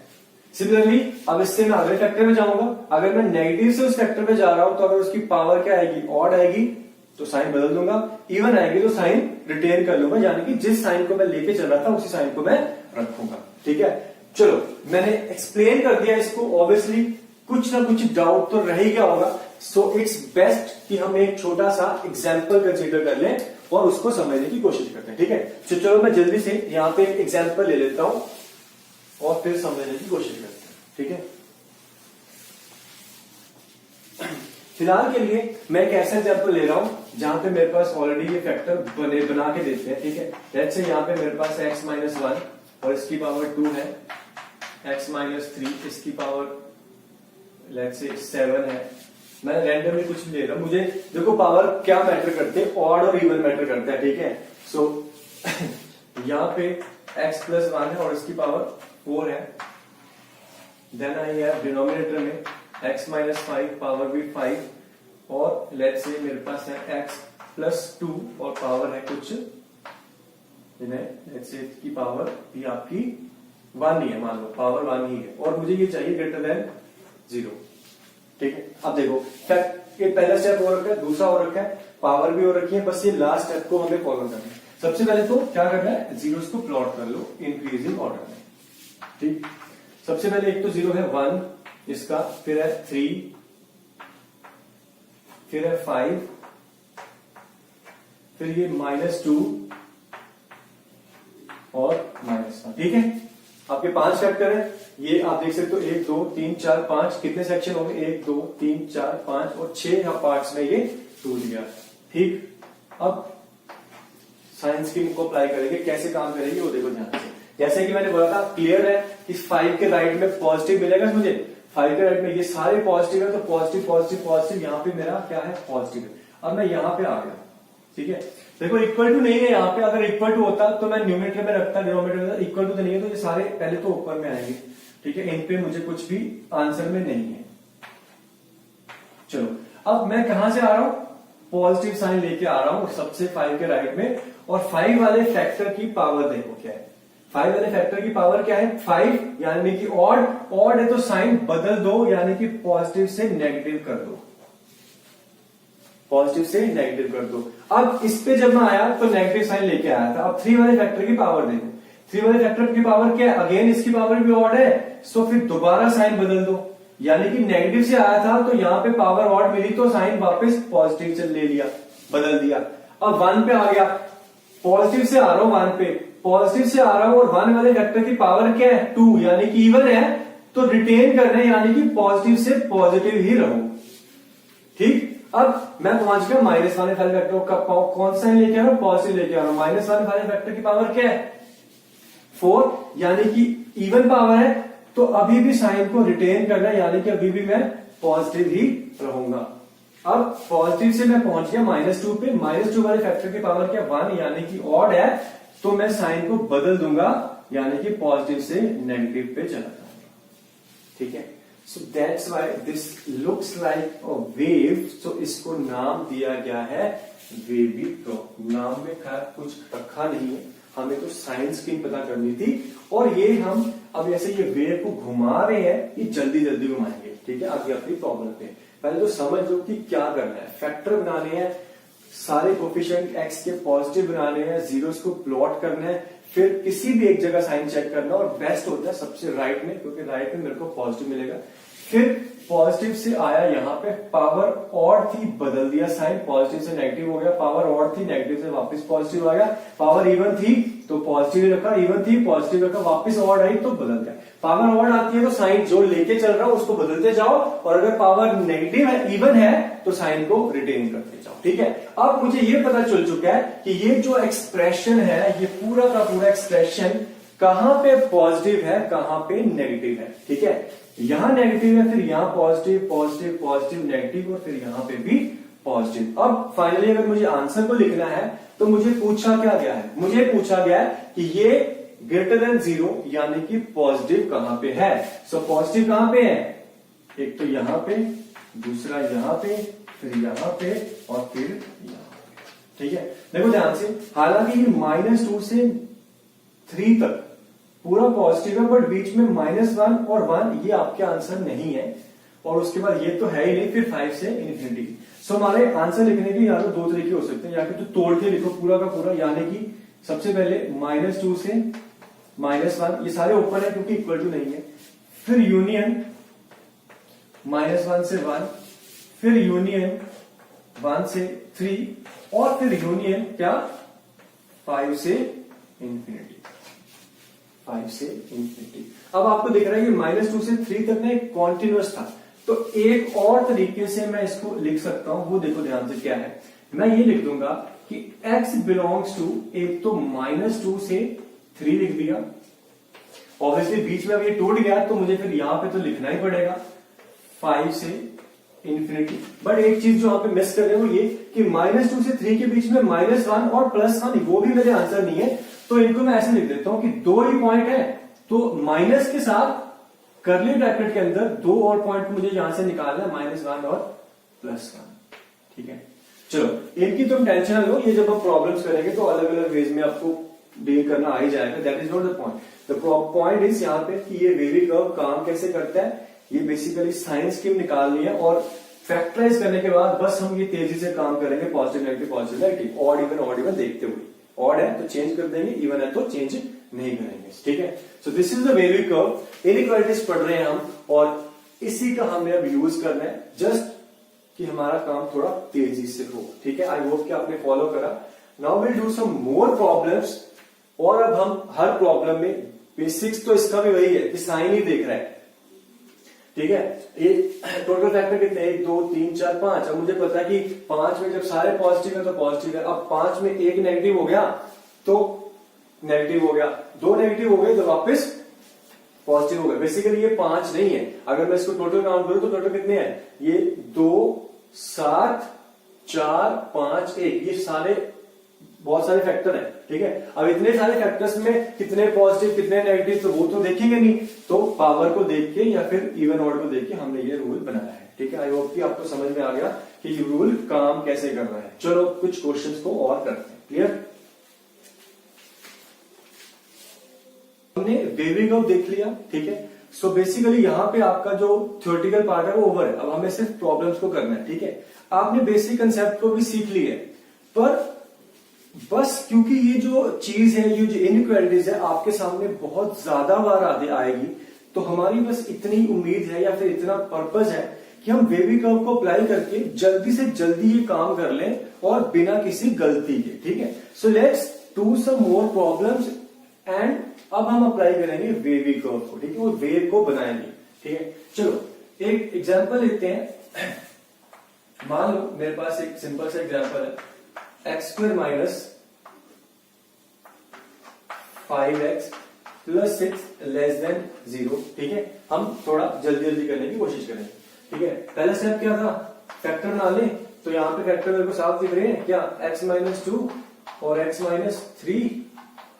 सिमिलरली अब इससे मैं अगले फैक्टर में जाऊंगा। अगर मैं नेगेटिव से उस फैक्टर में जा रहा हूं तो अगर उसकी पावर क्या आएगी, ऑड आएगी, तो साइन बदल दूंगा। इवन आएगी तो साइन रिटेन कर लूंगा, यानी कि जिस साइन को मैं लेके चल रहा था उसी साइन को मैं रखूंगा, ठीक है। चलो, मैंने एक्सप्लेन कर दिया इसको। ऑब्वियसली कुछ ना कुछ डाउट तो रह ही गया होगा। सो इट्स बेस्ट कि हम एक छोटा सा एग्जाम्पल कंसीडर कर लें और उसको समझने की कोशिश करते हैं, ठीक है। तो चलो मैं जल्दी से यहां पे एक एग्जाम्पल ले लेता हूं और फिर समझने की कोशिश करते हैं, ठीक है। फिलहाल के लिए मैं एक ऐसा एग्जाम्पल ले रहा हूं जहां पे मेरे पास ऑलरेडी ये फैक्टर बना के देते हैं, ठीक है। लेट्स से यहां पे मेरे पास x-1 और इसकी पावर 2 है, x-3 इसकी पावर लेट्स से 7 है। मैं रैंडमली कुछ भी ले रहा हूं। मुझे देखो पावर क्या मैटर करते हैं, ऑड और इवन मैटर करता है, ठीक है। सो यहां पे x+1 है और इसकी पावर 4 है। देन आई हैव डिनोमिनेटर में x-5 पावर भी 5, और लेट्स से मेरे पास है x+2 और पावर है कुछ, लेट्स से इसकी पावर भी आपकी 1 ही है, मान लो पावर 1 ही है, और मुझे ये चाहिए ग्रेटर देन 0, ठीक है। अब देखो ये पहला स्टेप हो रखा है, दूसरा हो रखा है, पावर भी हो रखी है, बस ये लास्ट स्टेप को हमें फॉलो करना है। सबसे पहले तो क्या करना है, जीरोस को प्लॉट कर लो इंक्रीजिंग ऑर्डर में, ठीक। सबसे पहले एक तो 0 है 1 इसका, फिर है 3, फिर है 5, फिर ये -2 और -1, ठीक है। आपके 5 फैक्टर है, ये आप देख सकते हो 1 2 3 4 5, कितने सेक्शन हो गए, 1 2 3 4 5 और 6 पार्ट्स में ये टूट गया, ठीक। अब साइन स्कीम को अप्लाई करेंगे, कैसे काम करेंगे वो देखो ध्यान से। जैसे कि मैंने बोला था, क्लियर है कि 5 के राइट में पॉजिटिव मिलेगा मुझे, 5 के राइट में ये सारे पॉजिटिव है, तो पॉजिटिव पॉजिटिव पॉजिटिव, यहां पे मेरा क्या है, पॉजिटिव है। अब मैं यहां पे आ गया, ठीक है। देखो इक्वल टू नहीं है यहाँ पे, अगर इक्वल टू होता तो मैं न्यूमरेटर में रखता, डिनोमिनेटर में। इक्वल टू तो नहीं है, तो ये सारे पहले तो ऊपर में आएंगे, ठीक है। इन पे मुझे कुछ भी आंसर में नहीं है। चलो अब मैं कहां से आ रहा हूं, पॉजिटिव साइन लेके आ रहा हूं सबसे 5 के राइट में, और 5 वाले फैक्टर की पावर देखो क्या है। 5 वाले फैक्टर की पावर क्या है, 5, यानी कि ऑड है तो साइन बदल दो, यानी कि पॉजिटिव से नेगेटिव कर दो, पॉजिटिव से नेगेटिव कर दो। अब इस पे जब मैं आया तो नेगेटिव साइन लेके आया था। अब 3 वाले फैक्टर की पावर देखो, 3 वाले फैक्टर की पावर क्या है, अगेन इसकी पावर भी ऑड है, सो फिर दोबारा साइन बदल दो, यानी कि नेगेटिव से आया था तो यहां पे पावर ऑड मिली तो साइन वापस पॉजिटिव से ले लिया, बदल दिया। अब 1 पे आ गया, पॉजिटिव से आ रहा हूं 1 पे, पॉजिटिव से आ रहा हूं, और 1 वाले फैक्टर की पावर क्या है, 2, यानी कि इवन है, तो रिटेन करना है, यानी कि पॉजिटिव से पॉजिटिव ही रहूं, ठीक। अब मैं पहुंच गया माइनस वाले फैक्टर का, कौन सा लेके आ रहा हूं, पॉजिटिव लेके आ रहा हूं। माइनस वाले फैक्टर की पावर क्या है, 4, यानी कि इवन पावर है, तो अभी भी साइन को रिटेन करना है, यानी कि अभी भी मैं पॉजिटिव ही रहूंगा। अब पॉजिटिव से मैं पहुंच गया -2 पे, -2 वाले फैक्टर की पावर क्या 1 यानी कि ऑड है, तो मैं साइन को बदल दूंगा यानी कि पॉजिटिव से नेगेटिव पे चला जाऊंगा। ठीक है, so that's why this looks like a wave. So इसको नाम दिया गया है वेवी कर्व। नाम में खैर कुछ रखा नहीं है, हमें तो साइन स्कीम पता करनी थी। और ये हम अब ऐसे ये वेव को घुमा रहे हैं, ये जल्दी जल्दी घुमाएंगे। ठीक है, आगे अपनी प्रॉब्लम पे पहले तो समझ लो कि क्या करना है। फैक्टर बनाने हैं, सारे कोफिशिएंट एक्स के पॉजिटिव बनाने हैं, जीरोस को प्लॉट करना है, फिर किसी भी एक जगह साइन चेक करना, और बेस्ट होता है सबसे राइट में, क्योंकि राइट में मेरे को पॉजिटिव मिलेगा। फिर पॉजिटिव से आया यहाँ पे, पावर ऑड थी, बदल दिया साइन, पॉजिटिव से नेगेटिव हो गया, पावर ऑड थी, नेगेटिव से वापस पॉजिटिव आ गया, पावर इवन थी तो पॉजिटिव रखा, इवन थी पॉजिटिव रखा, वापस ऑड आई तो बदल गया। पावर ऑड आती है तो साइन जो लेके चल रहा हो उसको बदलते जाओ, और अगर पावर नेगेटिव है, इवन है, तो साइन को रिटेन करते जाओ। ठीक है, अब मुझे ये पता चल चुका है कि ये जो एक्सप्रेशन है, ये पूरा का पूरा एक्सप्रेशन कहां पे पॉजिटिव है, कहां पे नेगेटिव है। ठीक है, यहां नेगेटिव है, फिर यहां पॉजिटिव, पॉजिटिव, पॉजिटिव, नेगेटिव, और फिर यहां पे भी पॉजिटिव। अब फाइनली अगर मुझे आंसर को लिखना है तो मुझे पूछा क्या गया है, मुझे पूछा गया है कि ये ग्रेटर देन 0 यानी कि पॉजिटिव कहां पे है। सो पॉजिटिव कहां पे है, एक तो यहां पे, दूसरा यहां पे, फिर यहां पे, और फिर यहां पे। ठीक है, देखो ध्यान से, हालांकि ये -2 से 3 तक पूरा पॉजिटिव है, बट बीच में -1 और 1 ये आपके आंसर नहीं है, और उसके बाद ये तो है ही नहीं, फिर 5 से इन्फिनिटी। सो हमारे आंसर लिखने के या तो 2 तरीके हो सकते हैं, या फिर तो तोड़ के लिखो पूरा का पूरा, यानी कि सबसे पहले -2 से -1, ये सारे ऊपर है क्योंकि इक्वल टू नहीं है, फिर यूनियन -1 से 1, फिर यूनियन 1 से 3, और फिर यूनियन क्या 5 से इन्फिनिटी, 5 से इन्फिनिटी। अब आपको दिख रहा है कि -2 से 3 तक ना एक कॉन्टिन्यूअस था, तो एक और तरीके से मैं इसको लिख सकता हूं, वो देखो ध्यान से क्या है। मैं ये लिख दूंगा कि x बिलोंग्स टू, एक तो -2 से 3 लिख दिया, ऑब्वियसली बीच में अब ये टूट गया तो मुझे फिर यहां पे तो लिखना ही पड़ेगा 5 से इन्फिनिटी। बट एक चीज जो यहां पे मिस कर रहे हो ये कि -2 से 3 के बीच में -1 और +1 वो भी मेरे आंसर नहीं है, तो इनको मैं ऐसे लिख देता हूं कि 2 ही पॉइंट है, तो माइनस के साथ करली ब्रैकेट के अंदर 2 और पॉइंट को मुझे यहां से निकालना है, -1 और +1। ठीक है, चलो इनकी तुम टेंशन ना लो, ये जब हम प्रॉब्लम्स करेंगे तो अलग अलग वेज में आपको डील करना आ ही जाएगा। That is not the point. The point is यहाँ पे कि ये वेवी कर्व काम कैसे करता है, ये बेसिकली साइन स्कीम निकालनी है, और फैक्टराइज करने के बाद बस हम ये तेजी से काम करेंगे, positive negative positive negative, odd even देखते हुए। ऑड है तो चेंज कर देंगे, इवन है तो चेंज नहीं करेंगे। ठीक है, so this is the wavy curve. Inequalities पढ़ रहे हैं हम, और इसी का हमें अब यूज करना है, जस्ट कि हमारा काम थोड़ा तेजी से हो। ठीक है, आई होप कि आपने फॉलो करा। Now will do some more problems, और अब हम हर प्रॉब्लम में बेसिक्स तो इसका भी वही है कि साइन ही देख रहा है। ठीक है, ये टोटल फैक्टर कितने, 1 2 3 4 5। अब मुझे पता है कि 5 में जब सारे पॉजिटिव है तो पॉजिटिव है, अब 5 में एक नेगेटिव हो गया तो नेगेटिव हो गया, 2 नेगेटिव हो गए तो वापस पॉजिटिव हो गया। बेसिकली ये 5 नहीं है, अगर मैं इसको टोटल काउंट करूं तो टोटल कितने हैं, ये 2 7 4 5 1, ये सारे बहुत सारे फैक्टर हैं। ठीक है, अब इतने सारे फैक्टर्स में कितने पॉजिटिव कितने नेगेटिव तो वो तो देखेंगे नहीं, तो पावर को देख के या फिर इवन ऑड को देख के हमने ये रूल बनाया है। ठीक है, आई होप कि आपको समझ में आ गया कि ये रूल काम कैसे कर रहा है। चलो कुछ क्वेश्चंस को और करते हैं। क्लियर, हमने वेवी कर्व देख लिया। ठीक है, सो बेसिकली यहां पे आपका जो थ्योरेटिकल पार्ट है वो ओवर है, अब हमें सिर्फ प्रॉब्लम्स को करना है। ठीक है, आपने बेसिक कंसेप्ट को भी सीख लिया है, पर बस क्योंकि ये जो चीज है, ये जो इनइक्वालिटीज है आपके सामने बहुत ज्यादा बार आएगी, तो हमारी बस इतनी उम्मीद है या फिर इतना पर्पस है कि हम वेवी कर्व को अप्लाई करके जल्दी से जल्दी ये काम कर लें और बिना किसी गलती के। ठीक है, so let's do some more problems, and अब हम अप्लाई करेंगे वेवी कर्व को। ठीक है, वो वेव को बनाएंगे। ठीक है, चलो एक एग्जांपल लेते हैं। मान लो मेरे पास एक सिंपल सा एग्जांपल है, x² माइनस 5x + 6 < 0। ठीक है, हम थोड़ा जल्दी जल्दी करने की कोशिश करेंगे। ठीक है, पहला स्टेप क्या था, फैक्टर बना ले। तो यहाँ पे फैक्टर मेरे को साफ दिख रहे हैं क्या, x-2 और x-3।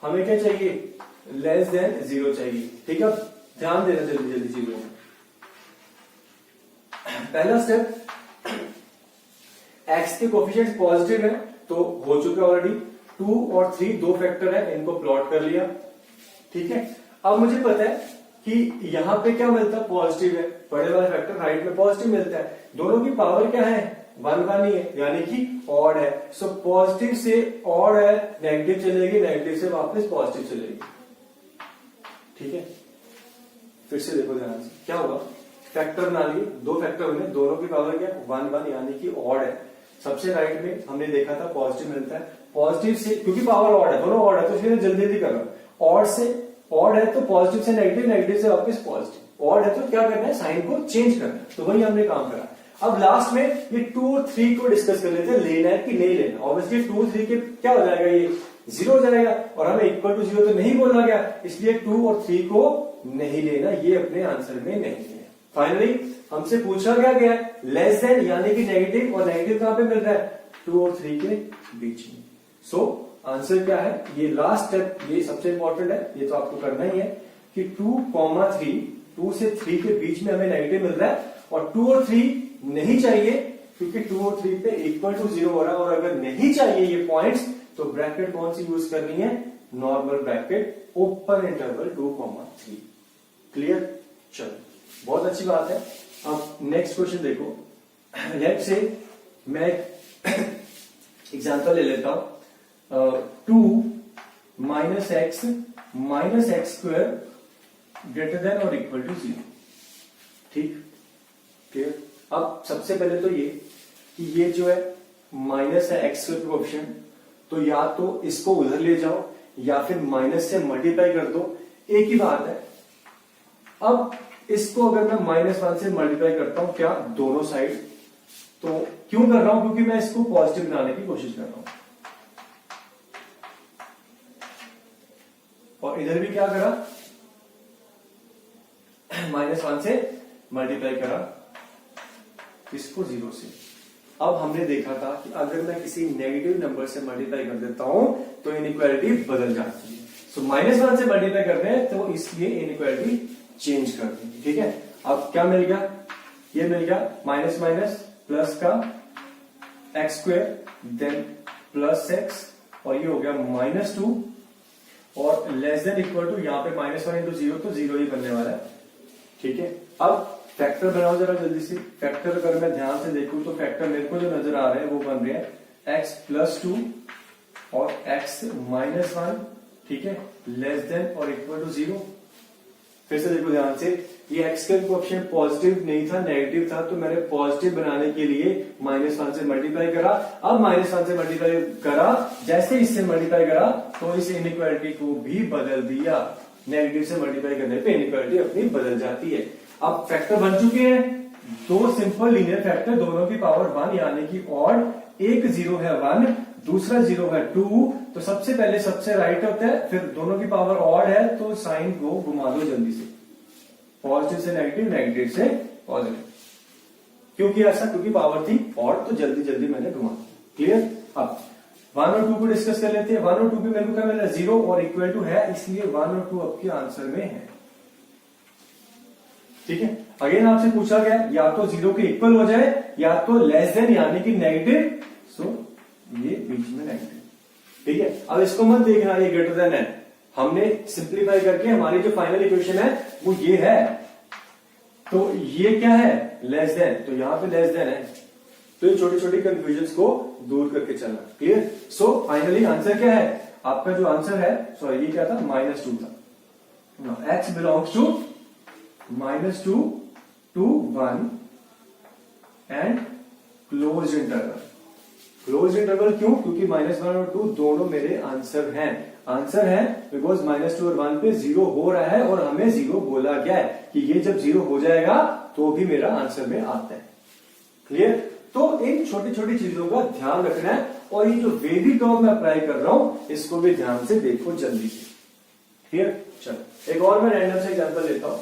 हमें क्या चाहिए, लेस देन 0 चाहिए। ठीक है, ध्यान देना जल्दी जल्दी चीजों में। पहला स्टेप, x के कोफिशिएंट पॉजिटिव है तो हो चुका ऑलरेडी। 2 और 3 दो फैक्टर है, इनको प्लॉट कर लिया। ठीक है, अब मुझे पता है कि यहां पे क्या मिलता है, पॉजिटिव है, बड़े वाले फैक्टर राइट में पॉजिटिव मिलता है। दोनों की पावर क्या है, 1 ही है, यानी कि ऑड है। सो पॉजिटिव से ऑड है, नेगेटिव चलेगी, नेगेटिव से वापस पॉजिटिव चलेगी। ठीक है, फिर से देखो ध्यान से, क्या होगा, फैक्टर बना लिए, दो फैक्टर बने, दोनों की पावर क्या, 1 यानी कि ऑड है। सबसे राइट में हमने देखा था पॉजिटिव मिलता है, पॉजिटिव से, क्योंकि पावर ऑड है, दोनों ऑड है तो इसलिए जल्दी जल्दी कर रहा हूं। ऑड से ऑड है तो पॉजिटिव से नेगेटिव, नेगेटिव से वापस पॉजिटिव। ऑड है तो क्या करना है, साइन को चेंज करना है, तो वही हमने काम करा। अब लास्ट में ये 2 और 3 को डिस्कस कर लेते हैं, लेना है कि नहीं लेना। ऑब्वियसली 2 3 के क्या हो जाएगा, ये 0 हो जाएगा, और हमें इक्वल टू 0 तो नहीं बोला गया, इसलिए 2 और 3 को नहीं लेना, ये अपने आंसर में नहीं है। फाइनली हमसे पूछा क्या गया है, लेस देन यानी कि नेगेटिव, और नेगेटिव कहां पे मिल रहा है, 2 और 3 के बीच में। सो आंसर क्या है, ये लास्ट स्टेप, ये सबसे इंपॉर्टेंट है, ये तो आपको करना ही है कि 2, 3, 2 से 3 के बीच में हमें नेगेटिव मिल रहा है, और 2 और 3 नहीं चाहिए क्योंकि 2 और 3 पे इक्वल टू 0 हो रहा है। और अगर नहीं चाहिए ये पॉइंट्स, तो ब्रैकेट कौन सी यूज करनी है, normal bracket, open interval 2, 3। Clear, चलो बहुत अच्छी बात है। अब नेक्स्ट क्वेश्चन देखो, लेट्स से मैं एग्जांपल ले लेता हूं, 2 - x ग्रेटर देन और इक्वल टू 0। ठीक, क्लियर। अब सबसे पहले तो ये कि ये जो है माइनस है x² कोएफिशिएंट, तो या तो इसको उधर ले जाओ या फिर माइनस से मल्टीप्लाई कर दो, एक ही बात है। अब इसको अगर मैं -1 से मल्टीप्लाई करता हूं, क्या दोनों साइड, तो क्यों कर रहा हूं, क्योंकि मैं इसको पॉजिटिव बनाने की कोशिश कर रहा हूं। और इधर भी क्या करा, -1 से मल्टीप्लाई करा, इसको 0 से। अब हमने देखा था कि अगर मैं किसी नेगेटिव नंबर से मल्टीप्लाई कर देता हूं तो इनइक्वालिटी बदल जाती है। सो -1 से मल्टीप्लाई कर रहे हैं तो इसलिए इनइक्वालिटी चेंज कर देंगे। ठीक है, अब क्या मिल गया, ये मिल गया माइनस माइनस प्लस का x² देन प्लस x, और ये हो गया -2, और लेस देन इक्वल टू, यहाँ पे -1 इंटू 0 तो 0 ही बनने वाला है। ठीक है, अब फैक्टर बनाओ जरा जल्दी से। फैक्टर अगर मैं ध्यान से देखूं तो फैक्टर मेरे को जो नजर आ रहे हैं वो बन रहे हैं x+2 और x-1। ठीक है, लेस देन और इक्वल टू 0। फिर से देखो ध्यान से, ये x का कोएफिशिएंट पॉजिटिव नहीं था, नेगेटिव था, तो मैंने पॉजिटिव बनाने के लिए -1 से मल्टीप्लाई करा। अब -1 से मल्टीप्लाई करा, जैसे इससे मल्टीप्लाई करा तो इस इनइक्वालिटी को भी बदल दिया। नेगेटिव से मल्टीप्लाई करने पे इनइक्वालिटी अपनी बदल जाती है। अब फैक्टर बन चुके हैं, दो सिंपल लीनियर फैक्टर, दोनों की पावर 1 यानी कि ऑड, एक 0 है 1, दूसरा 0 है 2, तो सबसे पहले सबसे राइट होता है, फिर दोनों की पावर ऑड है तो साइन को घुमा दो जल्दी से, पॉजिटिव से नेगेटिव, नेगेटिव से पॉजिटिव। क्योंकि ऐसा, क्योंकि पावर थी ऑड तो जल्दी जल्दी मैंने घुमा। क्लियर। अब 1 और 2 को डिस्कस कर लेते हैं। 1 और 2 पे मेरे को क्या मिला, 0 और इक्वल टू है, इसलिए 1 और 2 आपके आंसर में है। ठीक है, अगेन आपसे पूछा गया या तो 0 के इक्वल हो जाए या तो लेस देन यानी कि नेगेटिव, सो ये बीच में नेगेटिव। ठीक है, अब इसको मत देखना ये ग्रेटर देन है, हमने सिंप्लीफाई करके हमारी जो फाइनल इक्वेशन है वो ये है, तो ये क्या है, लेस देन, तो यहां पे लेस देन है, तो ये छोटी छोटी कंफ्यूजन को दूर करके चलना। क्लियर। सो फाइनली आंसर क्या है, आपका जो आंसर है, सॉरी ये क्या था, -2 था। x belongs to -2 to 1 and close interval. Close interval क्यों, क्योंकि -1 और 2 दोनों मेरे आंसर हैं। आंसर है बिकॉज -2 और 1 पे 0 हो रहा है और हमें 0 बोला गया है कि ये जब 0 हो जाएगा तो भी मेरा आंसर में आता है। क्लियर। तो इन छोटी छोटी चीजों का ध्यान रखना है, और ये जो वेवी कर्व मैं अप्लाई कर रहा हूं इसको भी ध्यान से देखो जल्दी से। क्लियर। चलो एक और मैं रैंडम से एग्जांपल लेता हूं।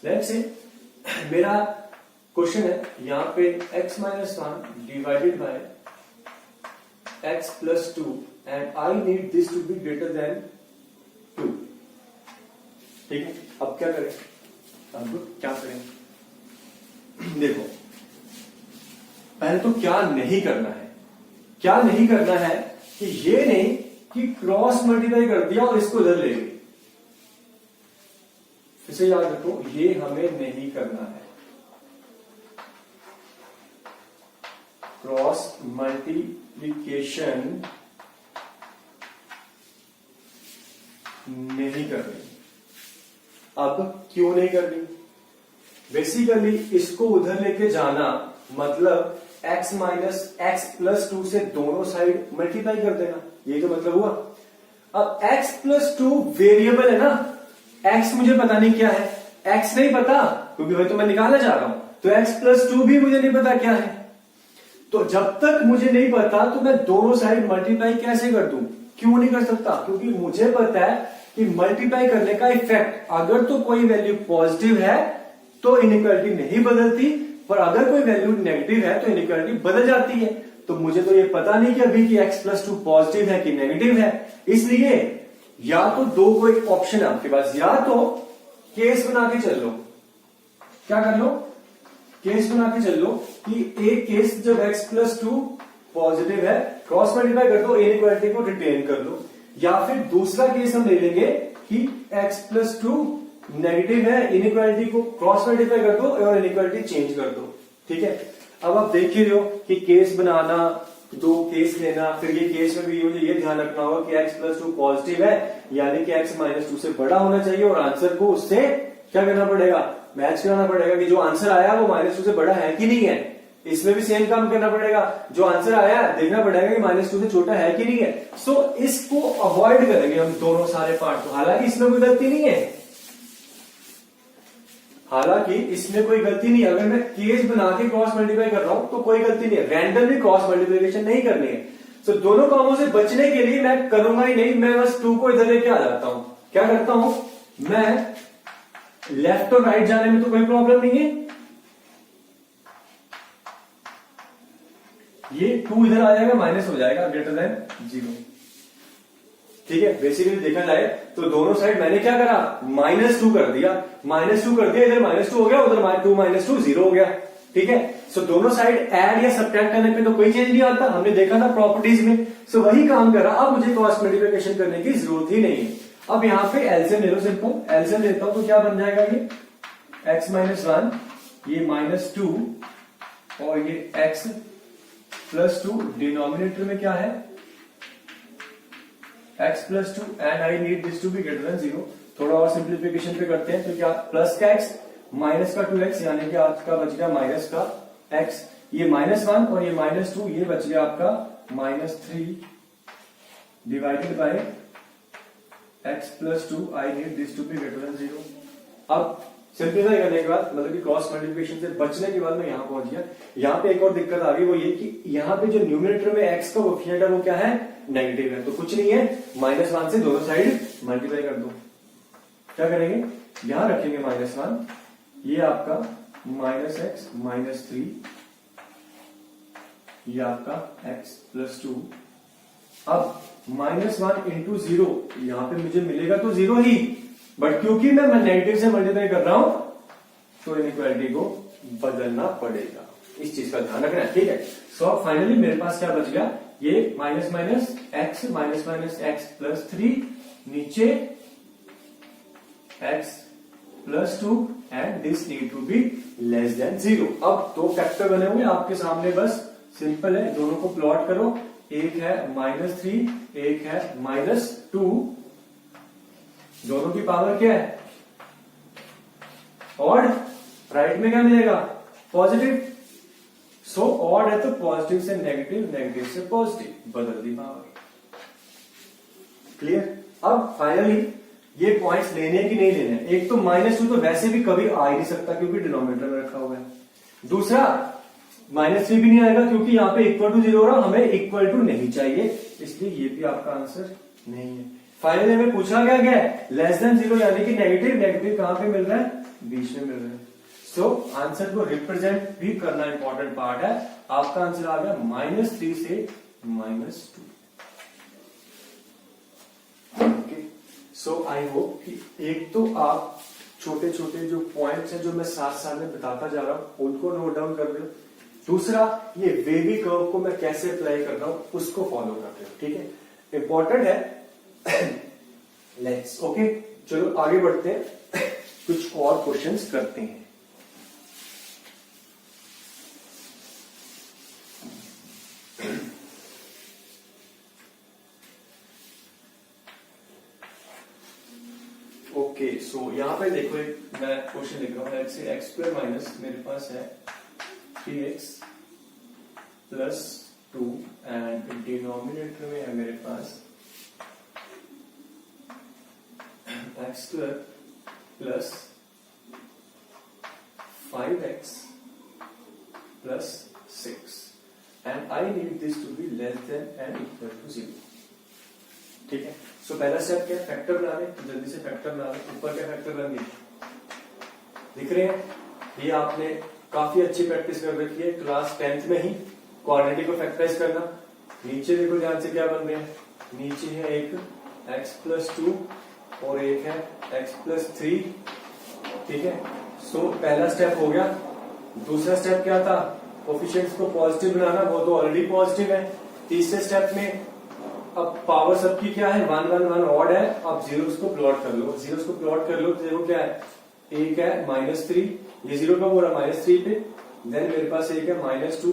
लेट्स से मेरा क्वेश्चन है यहां पे x minus 1 divided by x plus 2 and I need this to be greater than 2। ठीक है, अब क्या करें? देखो, पहले तो क्या नहीं करना है। क्या नहीं करना है कि ये नहीं कि क्रॉस मल्टीप्लाई कर दिया और इसको इधर ले गई। इसे याद रखो, ये हमें नहीं करना है। क्रॉस मल्टीप्लिकेशन नहीं करनी। अब क्यों नहीं करनी? बेसिकली इसको उधर लेके जाना मतलब x माइनस एक्स प्लस 2 से दोनों साइड मल्टीप्लाई कर देना, ये तो मतलब हुआ। अब x प्लस 2 वेरिएबल है ना, x मुझे पता नहीं क्या है, x नहीं पता क्योंकि वही तो मैं निकालना चाह रहा हूं, तो x प्लस 2 भी मुझे नहीं पता क्या है। तो जब तक मुझे नहीं पता तो मैं दोनों साइड मल्टीप्लाई कैसे कर दूं? क्यों नहीं कर सकता? क्योंकि मुझे पता है कि मल्टीप्लाई करने का इफेक्ट, अगर तो कोई वैल्यू पॉजिटिव है तो इनइक्वालिटी नहीं बदलती, पर अगर कोई वैल्यू नेगेटिव है तो इनइक्वालिटी बदल जाती है। तो मुझे तो ये पता नहीं कि अभी कि x प्लस 2 पॉजिटिव है कि नेगेटिव है, इसलिए या तो दो कोई ऑप्शन है आपके पास, या तो केस बना के चल लो। क्या कर लो? केस बना के चल लो कि एक केस जब x प्लस 2 पॉजिटिव है, क्रॉस मल्टीप्लाई कर दो, इनइक्वालिटी को रिटेन कर लो। या फिर दूसरा केस हम ले लेंगे कि x प्लस 2 नेगेटिव है, इनइक्वालिटी को क्रॉस मल्टीप्लाई कर दो और इनइक्वालिटी चेंज कर दो। ठीक है, अब आप देख ही रहे हो कि केस बनाना, दो केस लेना, फिर ये केस में भी ये ध्यान रखना होगा कि x प्लस 2 पॉजिटिव है, यानी कि x माइनस 2 से बड़ा होना चाहिए और आंसर को उससे क्या करना पड़ेगा? मैच कराना पड़ेगा कि जो आंसर आया वो माइनस 2 से बड़ा है कि नहीं है। इसमें भी सेम काम करना पड़ेगा, जो आंसर आया देखना पड़ेगा कि माइनस 2 से छोटा है कि नहीं है। सो इसको अवॉइड करेंगे हम दोनों सारे पार्ट को। हालांकि इसमें कोई गलती नहीं है, हालांकि इसमें कोई गलती नहीं है। अगर मैं केस बना के क्रॉस मल्टीप्लाई कर रहा हूं तो कोई गलती नहीं है, रैंडमली क्रॉस मल्टीप्लिकेशन नहीं करनी है। तो दोनों कामों से बचने के लिए मैं करूंगा ही नहीं, मैं बस 2 को इधर लेके आ जाता हूं। क्या करता हूं मैं? लेफ्ट और राइट जाने में तो कोई प्रॉब्लम नहीं है, ये 2 इधर आ जाएगा, माइनस हो जाएगा, ग्रेटर देन 0। ठीक है, बेसिकली देखा जाए तो दोनों साइड मैंने क्या करा? -2 कर दिया, -2 कर दिया, इधर -2 हो गया, उधर 2 - 2 0 हो गया। ठीक है, सो दोनों साइड ऐड या सब्ट्रैक्ट करने पे तो कोई चेंज नहीं आता, हमने देखा था प्रॉपर्टीज में। सो वही काम करा, अब मुझे क्रॉस मल्टीप्लिकेशन करने की जरूरत ही नहीं है। अब यहाँ पे एलसीएम ले लो, सिंपल एलसीएम लेता हूं तो क्या बन जाएगा? ये x माइनस 1, ये -2 और ये x प्लस 2, डिनोमिनेटर में क्या है? x plus 2 and I need this to be greater than 0। थोड़ा और सिंप्लीफिकेशन पे करते हैं तो क्या? प्लस का x माइनस का 2x, यानी कि आपका बच गया माइनस का x, ये -1 और ये -2, ये बच गया आपका -3 divided by x plus 2, I need this to be greater than 0। अब सिंप्लीफाई करने के बाद, मतलब कि क्रॉस मल्टीप्लिकेशन से बचने के बाद मैं यहां पहुंच गया। यहां पे एक और दिक्कत आ गई, वो ये कि यहां पे जो न्यूमरेटर में x का कोएफिशिएंट है वो क्या है? नेगेटिव है। तो कुछ नहीं है, -1 से दोनों साइड मल्टीप्लाई कर दो। क्या करेंगे? यहां रखेंगे -1, ये आपका -x -3, ये आपका x प्लस 2। अब -1 इंटू 0, यहां पे मुझे मिलेगा तो 0 ही, बट क्योंकि मैं नेगेटिव से मल्टीप्लाई कर रहा हूं तो इनइक्वालिटी को बदलना पड़ेगा। इस चीज का ध्यान रखना है। ठीक है, सो अब फाइनली मेरे पास क्या बच गया? ये माइनस माइनस एक्स प्लस 3, नीचे x plus 2 and this need to be less than 0। अब दो फैक्टर बने हुए आपके सामने, बस सिंपल है, दोनों को प्लॉट करो। एक है -3, एक है -2, दोनों की पावर क्या है? ऑड, राइट में क्या मिलेगा? पॉजिटिव। सो ऑड है तो पॉजिटिव से नेगेटिव, नेगेटिव से पॉजिटिव, बदल दी पावर। क्लियर? अब फाइनली ये पॉइंट्स लेने की नहीं लेने। एक तो -2 तो वैसे भी कभी आ ही नहीं सकता क्योंकि डिनोमिनेटर में रखा हुआ है। दूसरा -3 भी नहीं आएगा क्योंकि यहाँ पे इक्वल टू 0 हो रहा, हमें इक्वल टू नहीं चाहिए, इसलिए ये भी आपका आंसर नहीं है। फाइनली हमें पूछा क्या गया है, लेस देन जीरो यानी कि नेगेटिव, नेगेटिव कहां पे मिल रहा है, बीच में मिल रहा है। सो आंसर को रिप्रेजेंट भी करना इंपॉर्टेंट पार्ट है। आपका आंसर आ गया -3 से -2। ओके, सो आई होप कि एक तो आप छोटे छोटे जो पॉइंट्स हैं जो मैं साथ साथ में बताता जा रहा हूं उनको नोट डाउन कर रहे हो। दूसरा, ये वेवी कर्व को मैं कैसे अप्लाई कर रहा हूं उसको फॉलो कर रहे हो, ठीक है, इंपॉर्टेंट है। लेट्स ओके, चलो आगे बढ़ते हैं, कुछ और क्वेश्चंस करते हैं। ओके, सो यहां पे देखो एक मैं क्वेश्चन लिख रहा हूं, let's say x square minus मेरे पास है 3x प्लस 2 एंड डिनोमिनेटर में है मेरे पास x square plus 5x plus 6 and I need this to be less than and equal to 0। ठीक है, सो पहला स्टेप क्या है, फैक्टर बना रहे, जल्दी से फैक्टर बना रहे। ऊपर क्या फैक्टर बन गए दिख रहे हैं, ये आपने काफी अच्छी प्रैक्टिस कर रखी है क्लास 10th में ही, क्वाड्रेटिक को फैक्टराइज करना। नीचे देखो ध्यान से क्या बन रहे हैं, नीचे है एक x प्लस 2 और एक है x प्लस 3। ठीक है, सो पहला स्टेप हो गया। दूसरा स्टेप क्या था, कोफिशिएंट्स को पॉजिटिव बनाना, वो तो ऑलरेडी पॉजिटिव है। तीसरे स्टेप में अब पावर सबकी क्या है, 1 1 1 ऑड है। अब जीरोस को प्लॉट कर लो, जीरोस को प्लॉट कर लो तो देखो क्या है, एक है -3, ये जीरो कब हो रहा है -3 पे, देन मेरे पास एक है -2,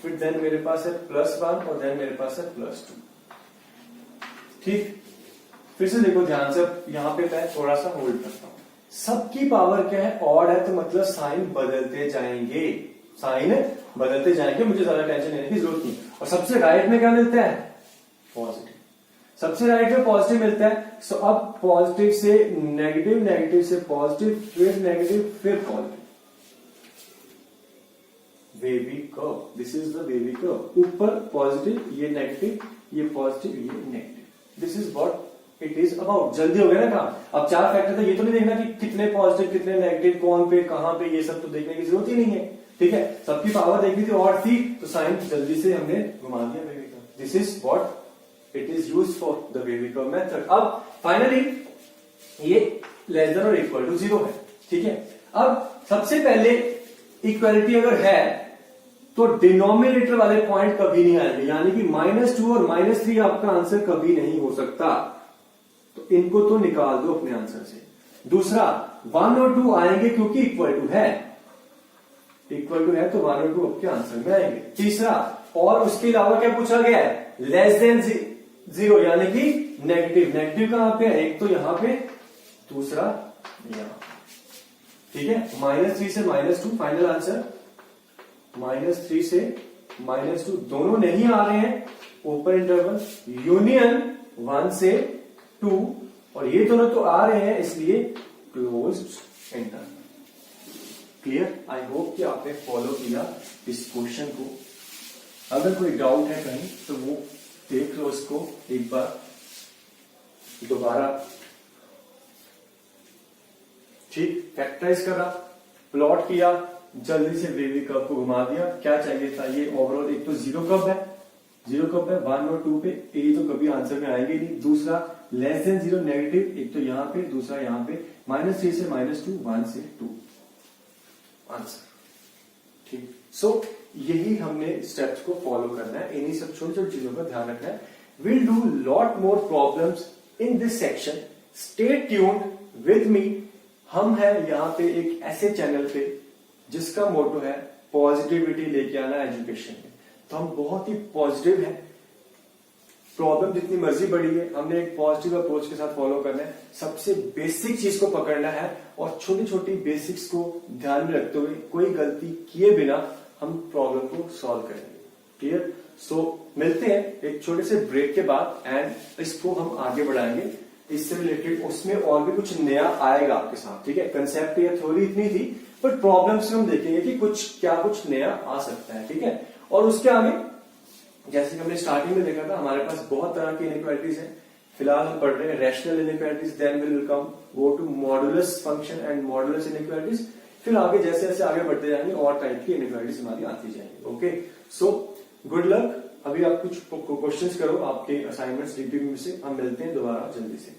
फिर देन मेरे पास है +1 और देन मेरे पास है +2। ठीक, फिर से देखो ध्यान से, यहां पे मैं थोड़ा सा होल्ड करता हूं। सबकी पावर क्या है, ऑड है, तो मतलब साइन बदलते जाएंगे, साइन बदलते जाएंगे, मुझे ज्यादा टेंशन लेने की जरूरत नहीं। और सबसे राइट में क्या मिलता है, पॉजिटिव, सबसे राइट में पॉजिटिव मिलता है। सो अब पॉजिटिव से नेगेटिव, नेगेटिव से पॉजिटिव, फिर नेगेटिव, फिर positive, wavy curve, this is the wavy curve. ऊपर पॉजिटिव, ये नेगेटिव, ये पॉजिटिव, ये negative, this is what it is about. जल्दी हो गया ना काम। अब 4 फैक्टर था, ये तो नहीं देखना कि कितने पॉजिटिव कितने नेगेटिव, कौन पे कहां पे, ये सब तो देखने की जरूरत ही नहीं है। ठीक है, सबकी पावर देखनी थी और थी, तो साइन जल्दी से हमने घुमा दिया wavy curve. This is what it is used for the wavy curve method. अब फाइनली ये लेस देन और इक्वल टू 0 है। ठीक है, अब सबसे पहले इक्वालिटी अगर है तो डिनोमिनेटर वाले पॉइंट कभी नहीं आएंगे, यानी कि -2 और -3 आपका आंसर कभी नहीं हो सकता, तो इनको तो निकाल दो अपने आंसर से। दूसरा, 1 और 2 आएंगे क्योंकि इक्वल टू है, इक्वल टू है तो 1 और 2 आपके आंसर में आएंगे। तीसरा, और उसके अलावा क्या पूछा गया है, लेस देन 0 यानी कि नेगेटिव, नेगेटिव कहां पे है, एक तो यहां पे, दूसरा यहां। ठीक है, -3 से -2 फाइनल आंसर, -3 से -2 दोनों नहीं आ रहे हैं, ओपन इंटरवल, यूनियन 1 से 2, और ये दोनों तो आ रहे हैं, इसलिए closed interval. Clear, I hope कि आपने फॉलो किया इस क्वेश्चन को। अगर कोई डाउट है कहीं तो वो देख लो उसको एक बार दोबारा। ठीक, फैक्टराइज करा, प्लॉट किया, जल्दी से वेवी कर्व को घुमा दिया। क्या चाहिए था, ये ओवरऑल एक तो 0 कब है, 0 कब है 1 और 2 पे, ये तो कभी आंसर में आएंगे नहीं। दूसरा, लेस देन 0 नेगेटिव, एक तो यहां पे, दूसरा यहां पे, -3 से -2, 1 से 2 आंसर। ठीक, सो यही हमने स्टेप्स को फॉलो करना है, इन्हीं सब छोटी छोटी चीजों का ध्यान रखना है। Will do lot more problems in this section, stay tuned with me. हम हैं यहाँ पे एक ऐसे चैनल पे जिसका मोटो है पॉजिटिविटी लेके आना एजुकेशन में, तो हम बहुत ही पॉजिटिव हैं। प्रॉब्लम जितनी मर्जी बड़ी है, हमने एक पॉजिटिव अप्रोच के साथ फॉलो करना है, सबसे बेसिक चीज को पकड़ना है और छोटी छोटी बेसिक्स को ध्यान में रखते हुए, कोई गलती किए बिना हम प्रॉब्लम को सॉल्व करेंगे। क्लियर, सो मिलते हैं एक छोटे से ब्रेक के बाद एंड इसको हम आगे बढ़ाएंगे। इससे रिलेटेड उसमें और भी कुछ नया आएगा आपके साथ। ठीक है, कंसेप्ट या थ्योरी इतनी थी, बट प्रॉब्लम्स में हम देखेंगे कि कुछ नया आ सकता है। ठीक है, और उसके आगे जैसे कि हमने स्टार्टिंग में देखा था, हमारे पास बहुत तरह की इनइक्वालिटीज है। फिलहाल हम पढ़ रहे हैं rational inequalities, then will come go to modulus function and modulus inequalities. फिर आगे जैसे जैसे आगे बढ़ते जाएंगे और टाइप की इनइक्वालिटीज हमारी आती जाएंगी। Okay, so good luck. अभी आप कुछ क्वेश्चंस करो आपके असाइनमेंट्स डीपीपी में से। हम मिलते हैं दोबारा जल्दी से।